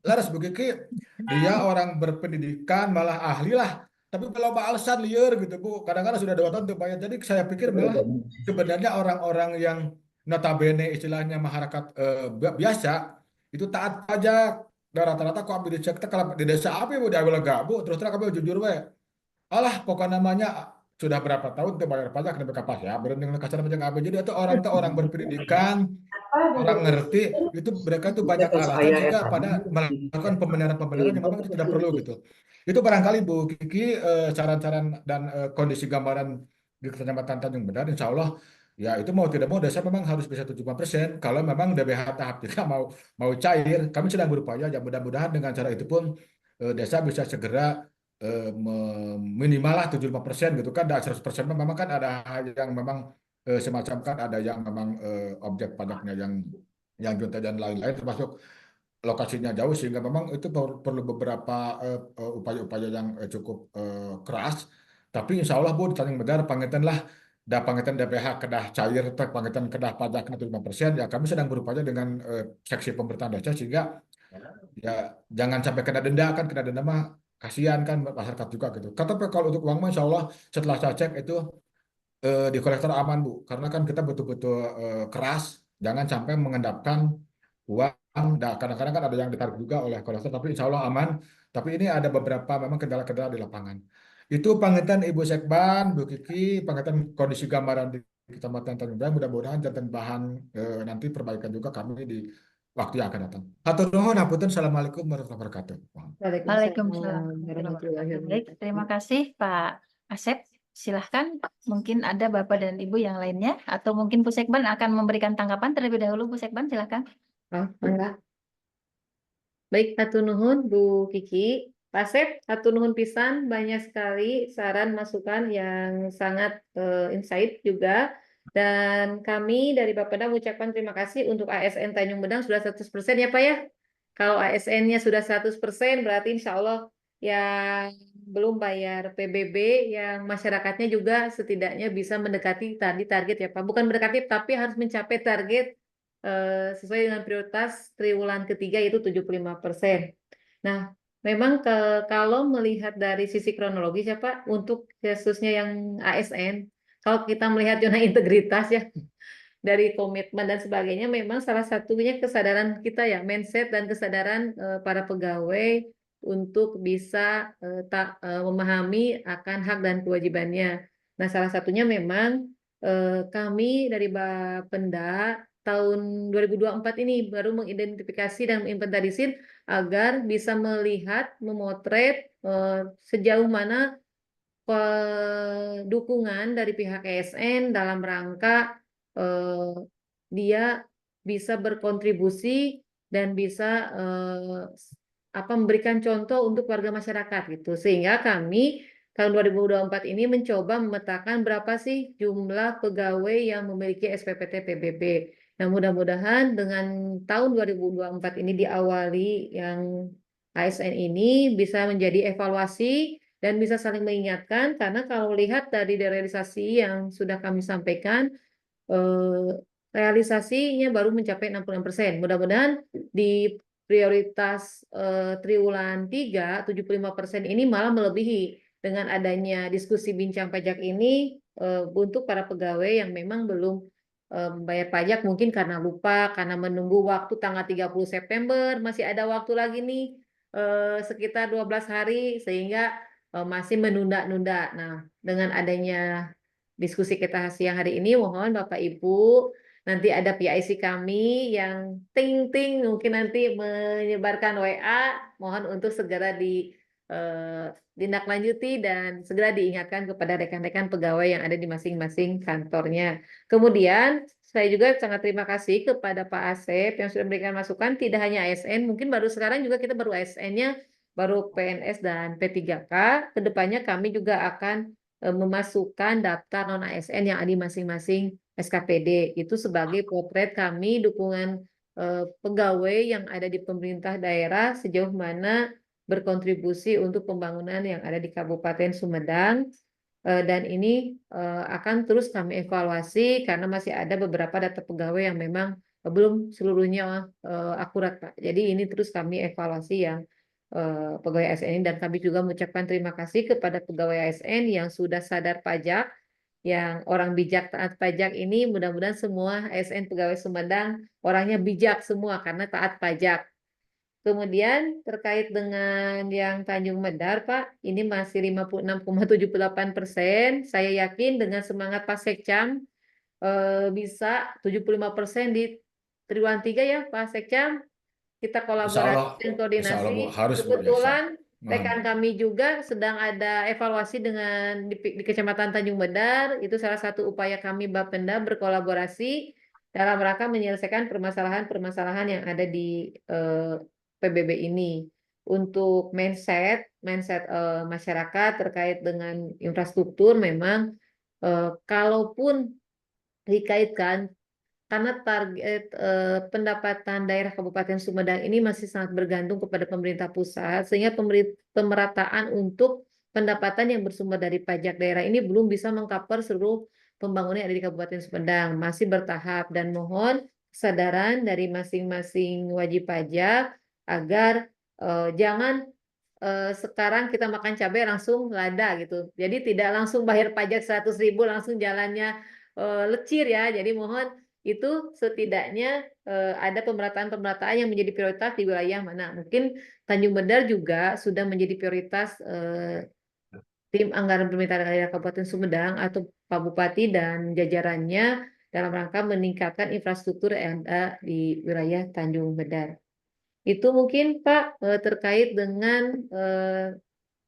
laras begitu dia orang berpendidikan malah ahli lah tapi kalau alasan liar gitu Bu kadang-kadang sudah 2 tahun tuh bayar jadi saya pikir malah sebenarnya orang-orang yang notabene istilahnya masyarakat biasa itu taat pajak Dan rata-rata kok ambil dicek teh kalau di desa abi bu dia bilang gak bu, terus terang kami jujur we. Alah pokoknya namanya sudah berapa tahun tuh bayar pajak dan BKPAS ya, berending kasar pajak apa. Jadi itu orang tuh orang berpendidikan, orang ngerti, itu mereka tuh banyak alasan sehingga pada melakukan pembenaran-pembenaran yang memang itu tidak perlu gitu. Itu barangkali Bu Kiki saran-saran dan kondisi gambaran di Kecamatan Tanjung Benar, insya Allah ya itu mau tidak mau desa memang harus bisa 75%. Kalau memang DBH tahap 3 mau cair, kami sedang berupaya ya mudah-mudahan dengan cara itu pun desa bisa segera minimal lah 75% gitu kan. Dan 100% memang kan ada yang memang semacam kan ada yang memang objek pajaknya yang junta dan lain-lain termasuk lokasinya jauh sehingga memang itu perlu beberapa upaya-upaya yang cukup keras. Tapi insya Allah Bu di Tanjung Benar pangitan lah pangitan DPH kedah cair pangitan kedah pajak 75% ya kami sedang berupaya dengan seksi pemerintahan desa sehingga ya jangan sampai kena denda kan kena denda mah kasihan kan masyarakat juga gitu. Tapi kalau untuk uang mah insya Allah setelah saya cek itu di kolektor aman Bu karena kan kita betul-betul keras jangan sampai mengendapkan uang. Nah, kadang-kadang kan ada yang ditarik juga oleh kolektor tapi insya Allah aman. Tapi ini ada beberapa memang kendala-kendala di lapangan. Itu pangitan Ibu Sekban, Bu Kiki, pangitan kondisi gambaran di Kecamatan Tanjung Priok. Mudah-mudahan jantan bahan nanti perbaikan juga kami di waktu yang akan datang. Hatur nuhun, hapunten. Assalamualaikum warahmatullahi wabarakatuh. Waalaikumsalam. warahmatullahi Baik, terima wabarakatuh. kasih Pak Asep. Silahkan, mungkin ada Bapak dan Ibu yang lainnya, atau mungkin Bu Sekban akan memberikan tanggapan terlebih dahulu. Bu Sekban, silahkan. Oh, enggak. Baik, hatur nuhun Bu Kiki. Pak Asep, hatur nuhun pisan banyak sekali saran masukan yang sangat insight juga. Dan kami dari Bapeda mengucapkan terima kasih untuk ASN Tanjung Benang sudah 100% ya Pak ya. Kalau ASN-nya sudah 100% berarti insya Allah yang belum bayar PBB yang masyarakatnya juga setidaknya bisa mendekati tadi target ya Pak. Bukan mendekati tapi harus mencapai target sesuai dengan prioritas triwulan ketiga yaitu 75%. Nah, memang kalau melihat dari sisi kronologis ya Pak, untuk khususnya yang ASN, kalau kita melihat zona integritas ya, dari komitmen dan sebagainya, memang salah satunya kesadaran kita ya, mindset dan kesadaran para pegawai untuk bisa memahami akan hak dan kewajibannya. Nah, salah satunya memang kami dari Bapenda tahun 2024 ini baru mengidentifikasi dan menginventarisir agar bisa melihat, memotret sejauh mana dukungan dari pihak ASN dalam rangka dia bisa berkontribusi dan bisa memberikan contoh untuk warga masyarakat gitu. Sehingga kami tahun 2024 ini mencoba memetakan berapa sih jumlah pegawai yang memiliki SPPT PBB. Nah, mudah-mudahan dengan tahun 2024 ini diawali yang ASN ini bisa menjadi evaluasi dan bisa saling mengingatkan karena kalau lihat dari realisasi yang sudah kami sampaikan realisasinya baru mencapai 66%. Mudah-mudahan di prioritas triwulan 3 75% ini malah melebihi dengan adanya diskusi bincang pajak ini untuk para pegawai yang memang belum membayar pajak mungkin karena lupa karena menunggu waktu tanggal 30 September masih ada waktu lagi nih sekitar 12 hari sehingga masih menunda-nunda. Nah, dengan adanya diskusi kita siang hari ini, mohon Bapak Ibu, nanti ada PIC kami yang ting-ting mungkin nanti menyebarkan WA, mohon untuk segera ditindaklanjuti dan segera diingatkan kepada rekan-rekan pegawai yang ada di masing-masing kantornya. Kemudian, saya juga sangat terima kasih kepada Pak Asep yang sudah memberikan masukan, tidak hanya ASN, mungkin baru sekarang juga kita baru ASN-nya, baru PNS dan P3K. Kedepannya kami juga akan memasukkan daftar non-ASN yang ada di masing-masing SKPD. Itu sebagai potret kami dukungan pegawai yang ada di pemerintah daerah sejauh mana berkontribusi untuk pembangunan yang ada di Kabupaten Sumedang. Dan ini akan terus kami evaluasi karena masih ada beberapa data pegawai yang memang belum seluruhnya akurat, Pak. Jadi ini terus kami evaluasi yang pegawai ASN ini dan kami juga mengucapkan terima kasih kepada pegawai ASN yang sudah sadar pajak, yang orang bijak taat pajak ini. Mudah-mudahan semua ASN pegawai Sumedang orangnya bijak semua karena taat pajak. Kemudian terkait dengan yang Tanjung Medar, Pak, ini masih 56,78%. Saya yakin dengan semangat Pak Sekcam bisa 75% di triwulan 3 ya, Pak Sekcam. Kita Insya Allah, kolaborasi dan insya Allah Bu, koordinasi. harus Bu, ya, Kebetulan rekan Mohon. kami juga sedang ada evaluasi dengan di Kecamatan Tanjung Medar. Itu salah satu upaya kami Bapenda berkolaborasi dalam rangka menyelesaikan permasalahan-permasalahan yang ada di PBB ini. Untuk mindset masyarakat terkait dengan infrastruktur memang kalaupun dikaitkan karena target pendapatan daerah Kabupaten Sumedang ini masih sangat bergantung kepada pemerintah pusat, sehingga pemerataan untuk pendapatan yang bersumber dari pajak daerah ini belum bisa mengcover seluruh pembangunan yang ada di Kabupaten Sumedang, masih bertahap dan mohon kesadaran dari masing-masing wajib pajak agar jangan sekarang kita makan cabai langsung lada gitu. Jadi tidak langsung bayar pajak 100.000 langsung jalannya lecir ya. Jadi mohon itu setidaknya ada pemerataan-pemerataan yang menjadi prioritas di wilayah mana. Mungkin Tanjung Medar juga sudah menjadi prioritas tim anggaran pemerintah daerah Kabupaten Sumedang atau Pak Bupati dan jajarannya dalam rangka meningkatkan infrastruktur yang ada di wilayah Tanjung Medar. Itu mungkin Pak terkait dengan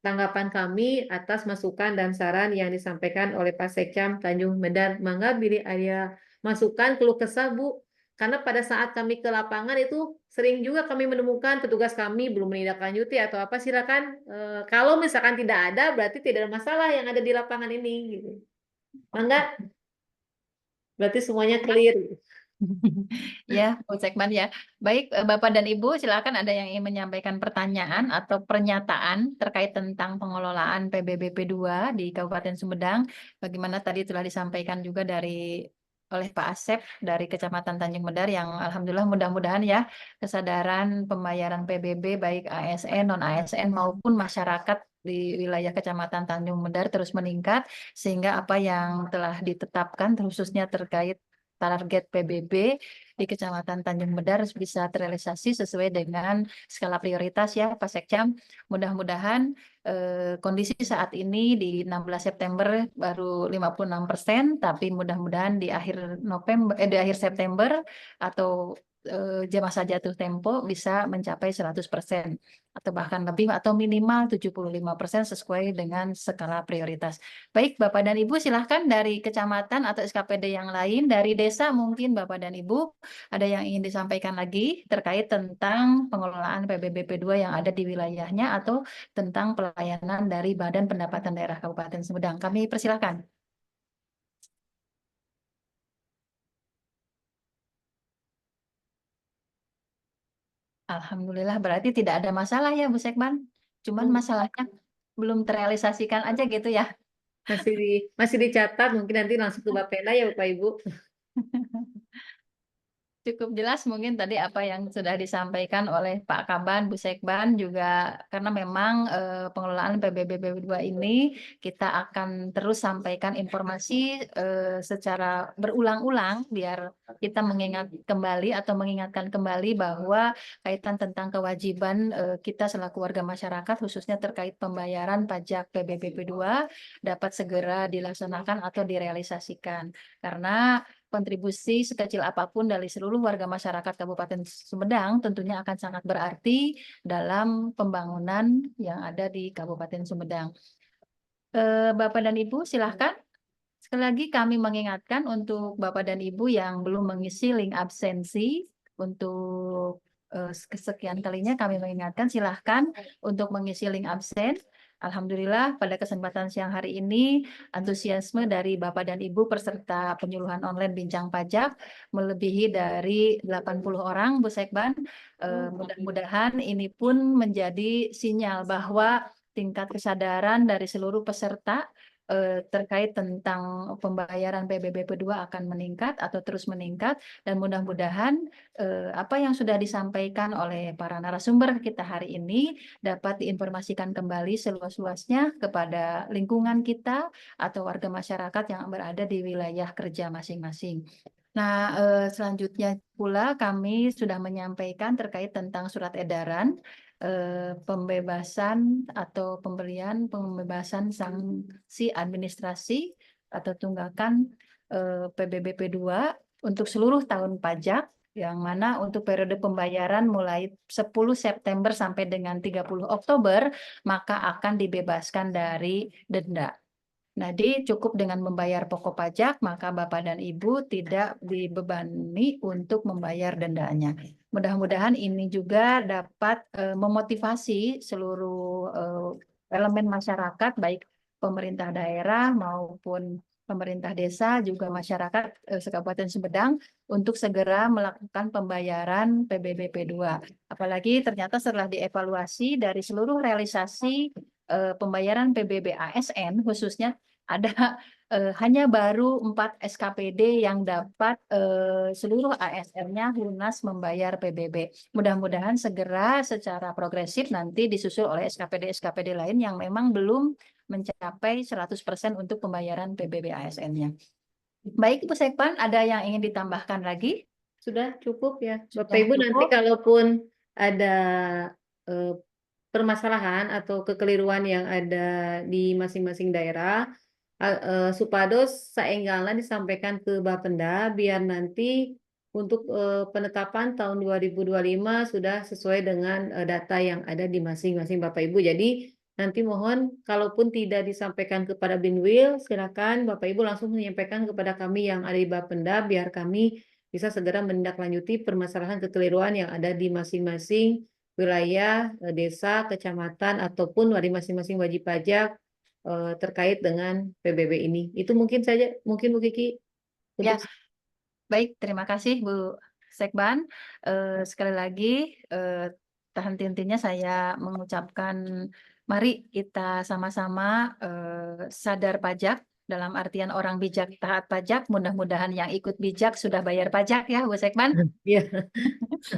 tanggapan kami atas masukan dan saran yang disampaikan oleh Pak Sekcam Tanjung Medar. Mangga bila ada masukan keluh kesah Bu, karena pada saat kami ke lapangan itu sering juga kami menemukan petugas kami belum menindaklanjuti atau apa, silakan kalau misalkan tidak ada berarti tidak ada masalah yang ada di lapangan ini gitu. Mangga, berarti semuanya clear. Ya, Bu Sekban ya. Baik, Bapak dan Ibu, silakan ada yang ingin menyampaikan pertanyaan atau pernyataan terkait tentang pengelolaan PBBP 2 di Kabupaten Sumedang. Bagaimana tadi telah disampaikan juga oleh Pak Asep dari Kecamatan Tanjung Medar yang alhamdulillah mudah-mudahan ya kesadaran pembayaran PBB baik ASN, non-ASN maupun masyarakat di wilayah Kecamatan Tanjung Medar terus meningkat sehingga apa yang telah ditetapkan khususnya terkait target PBB di Kecamatan Tanjung Medar bisa terrealisasi sesuai dengan skala prioritas ya Pak Sekcam. Mudah-mudahan kondisi saat ini di 16 September baru 56%, tapi mudah-mudahan di akhir di akhir September atau masa jatuh tempo bisa mencapai 100% atau bahkan lebih atau minimal 75% sesuai dengan skala prioritas. Baik, Bapak dan Ibu, silahkan dari kecamatan atau SKPD yang lain, dari desa mungkin Bapak dan Ibu, ada yang ingin disampaikan lagi terkait tentang pengelolaan PBBP 2 yang ada di wilayahnya atau tentang pelayanan dari Badan Pendapatan Daerah Kabupaten Sumedang. Kami persilahkan. Alhamdulillah, berarti tidak ada masalah ya Bu Sekban. Cuman masalahnya belum terrealisasikan aja gitu ya. Masih dicatat, mungkin nanti langsung ke Bapenda ya Bapak Ibu. Cukup jelas mungkin tadi apa yang sudah disampaikan oleh Pak Kaban, Bu Sekban juga karena memang pengelolaan PBBP 2 ini kita akan terus sampaikan informasi secara berulang-ulang biar kita mengingatkan kembali bahwa kaitan tentang kewajiban kita selaku warga masyarakat khususnya terkait pembayaran pajak PBBP 2 dapat segera dilaksanakan atau direalisasikan. Karena kontribusi sekecil apapun dari seluruh warga masyarakat Kabupaten Sumedang tentunya akan sangat berarti dalam pembangunan yang ada di Kabupaten Sumedang. Bapak dan Ibu, silahkan. Sekali lagi kami mengingatkan untuk Bapak dan Ibu yang belum mengisi link absensi untuk kesekian kalinya kami mengingatkan silahkan untuk mengisi link absen. Alhamdulillah pada kesempatan siang hari ini antusiasme dari Bapak dan Ibu peserta penyuluhan online Bincang Pajak melebihi dari 80 orang Bu Sekban. Mudah-mudahan ini pun menjadi sinyal bahwa tingkat kesadaran dari seluruh peserta terkait tentang pembayaran PBBP 2 akan meningkat atau terus meningkat dan mudah-mudahan apa yang sudah disampaikan oleh para narasumber kita hari ini dapat diinformasikan kembali seluas-luasnya kepada lingkungan kita atau warga masyarakat yang berada di wilayah kerja masing-masing. Nah, selanjutnya pula kami sudah menyampaikan terkait tentang surat edaran pembebasan atau pembebasan sanksi administrasi atau tunggakan PBBP 2 untuk seluruh tahun pajak, yang mana untuk periode pembayaran mulai 10 September sampai dengan 30 Oktober, maka akan dibebaskan dari denda. Jadi cukup dengan membayar pokok pajak, maka Bapak dan Ibu tidak dibebani untuk membayar dendanya. Mudah-mudahan ini juga dapat memotivasi seluruh elemen masyarakat, baik pemerintah daerah maupun pemerintah desa, juga masyarakat Kabupaten Sumedang untuk segera melakukan pembayaran PBBP 2. Apalagi ternyata setelah dievaluasi dari seluruh realisasi pembayaran PBB ASN khususnya ada hanya baru 4 SKPD yang dapat seluruh ASN-nya lunas membayar PBB. Mudah-mudahan segera secara progresif nanti disusul oleh SKPD-SKPD lain yang memang belum mencapai 100% untuk pembayaran PBB ASN-nya. Baik, Bu Sekpan, ada yang ingin ditambahkan lagi? Sudah cukup ya. Bapak Sudah Ibu nanti cukup. kalaupun ada permasalahan atau kekeliruan yang ada di masing-masing daerah, supados saenggalna disampaikan ke Bapenda biar nanti untuk penetapan tahun 2025 sudah sesuai dengan data yang ada di masing-masing Bapak Ibu. Jadi nanti mohon kalaupun tidak disampaikan kepada Binwil, silakan Bapak Ibu langsung menyampaikan kepada kami yang ada di Bapenda biar kami bisa segera menindaklanjuti permasalahan kekeliruan yang ada di masing-masing wilayah, desa, kecamatan, ataupun dari masing-masing wajib pajak terkait dengan PBB ini. Itu mungkin saja, mungkin Bu Kiki. Ya, baik, terima kasih Bu Sekban. Sekali lagi, tak henti-hentinya saya mengucapkan mari kita sama-sama sadar pajak, dalam artian orang bijak taat pajak. Mudah-mudahan yang ikut bijak sudah bayar pajak ya Bu Sekban. Iya.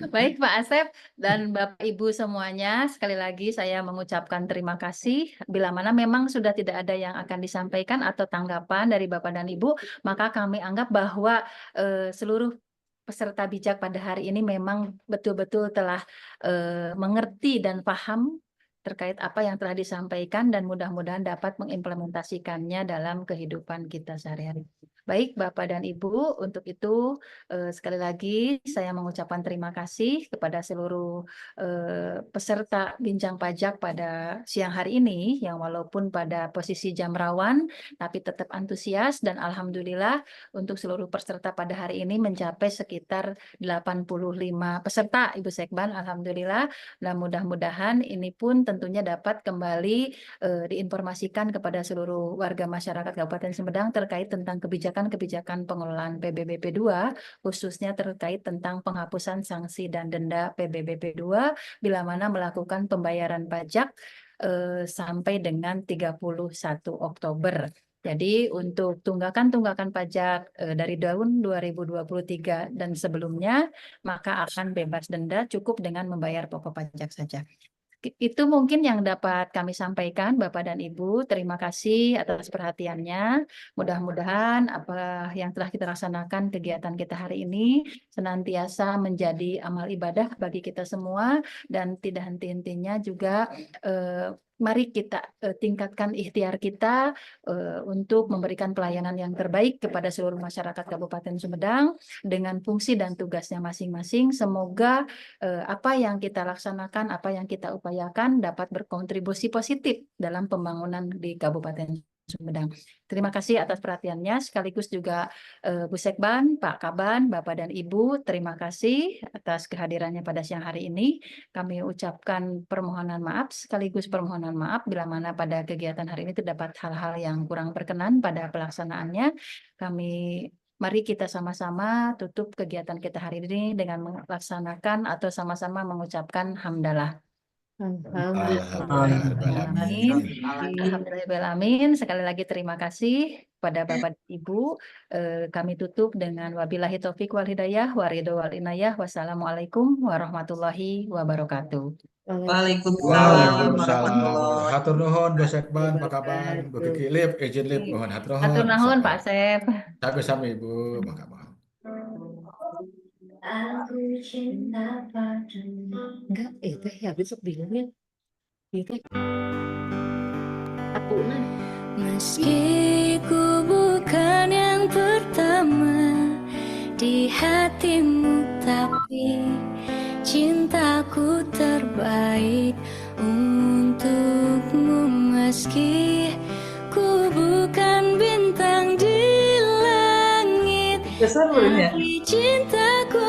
Baik Pak Asep dan Bapak Ibu semuanya, sekali lagi saya mengucapkan terima kasih. Bila mana memang sudah tidak ada yang akan disampaikan atau tanggapan dari Bapak dan Ibu, maka kami anggap bahwa seluruh peserta bijak pada hari ini memang betul-betul telah mengerti dan paham terkait apa yang telah disampaikan dan mudah-mudahan dapat mengimplementasikannya dalam kehidupan kita sehari-hari. Baik Bapak dan Ibu, untuk itu sekali lagi saya mengucapkan terima kasih kepada seluruh peserta bincang pajak pada siang hari ini yang walaupun pada posisi jam rawan tapi tetap antusias, dan alhamdulillah untuk seluruh peserta pada hari ini mencapai sekitar 85 peserta Ibu Sekban, alhamdulillah. Dan mudah-mudahan ini pun tentunya dapat kembali diinformasikan kepada seluruh warga masyarakat Kabupaten Sumedang terkait tentang kebijakan-kebijakan pengelolaan PBBP 2, khususnya terkait tentang penghapusan sanksi dan denda PBBP 2 bila mana melakukan pembayaran pajak sampai dengan 31 Oktober. Jadi untuk tunggakan-tunggakan pajak dari tahun 2023 dan sebelumnya, maka akan bebas denda cukup dengan membayar pokok pajak saja. Itu mungkin yang dapat kami sampaikan Bapak dan Ibu. Terima kasih atas perhatiannya. Mudah-mudahan apa yang telah kita laksanakan kegiatan kita hari ini senantiasa menjadi amal ibadah bagi kita semua, dan tidak henti-hentinya juga mari kita tingkatkan ikhtiar kita untuk memberikan pelayanan yang terbaik kepada seluruh masyarakat Kabupaten Sumedang dengan fungsi dan tugasnya masing-masing. Semoga apa yang kita laksanakan, apa yang kita upayakan dapat berkontribusi positif dalam pembangunan di Kabupaten Sumedang. Terima kasih atas perhatiannya, sekaligus juga Bu Sekban, Pak Kaban, Bapak dan Ibu, terima kasih atas kehadirannya pada siang hari ini. Kami ucapkan permohonan maaf, sekaligus permohonan maaf bila mana pada kegiatan hari ini terdapat hal-hal yang kurang berkenan pada pelaksanaannya. Mari kita sama-sama tutup kegiatan kita hari ini dengan melaksanakan atau sama-sama mengucapkan hamdalah. Alhamdulillahirrahmanirrahim. Sekali lagi terima kasih pada Bapak dan Ibu. Kami tutup dengan wabillahi taufik wal hidayah wa ridho wal inayah. Wassalamualaikum warahmatullahi wabarakatuh. Waalaikumsalam warahmatullahi Hatur nuhun Bu Sekban, Pak Kaban, Bu Kiki Lip, izin Lip, mohon hatur nuhun. Hatur nuhun Pak Asep. Sampai Ibu, Pak Kaban. Aku cinta padamu. Enggak, itu ya besok bilangnya. Itu aku Meski ku bukan yang pertama di hatimu, tapi cintaku terbaik untukmu. Meski ku bukan bintang di langit, Besar belum ya? tapi cintaku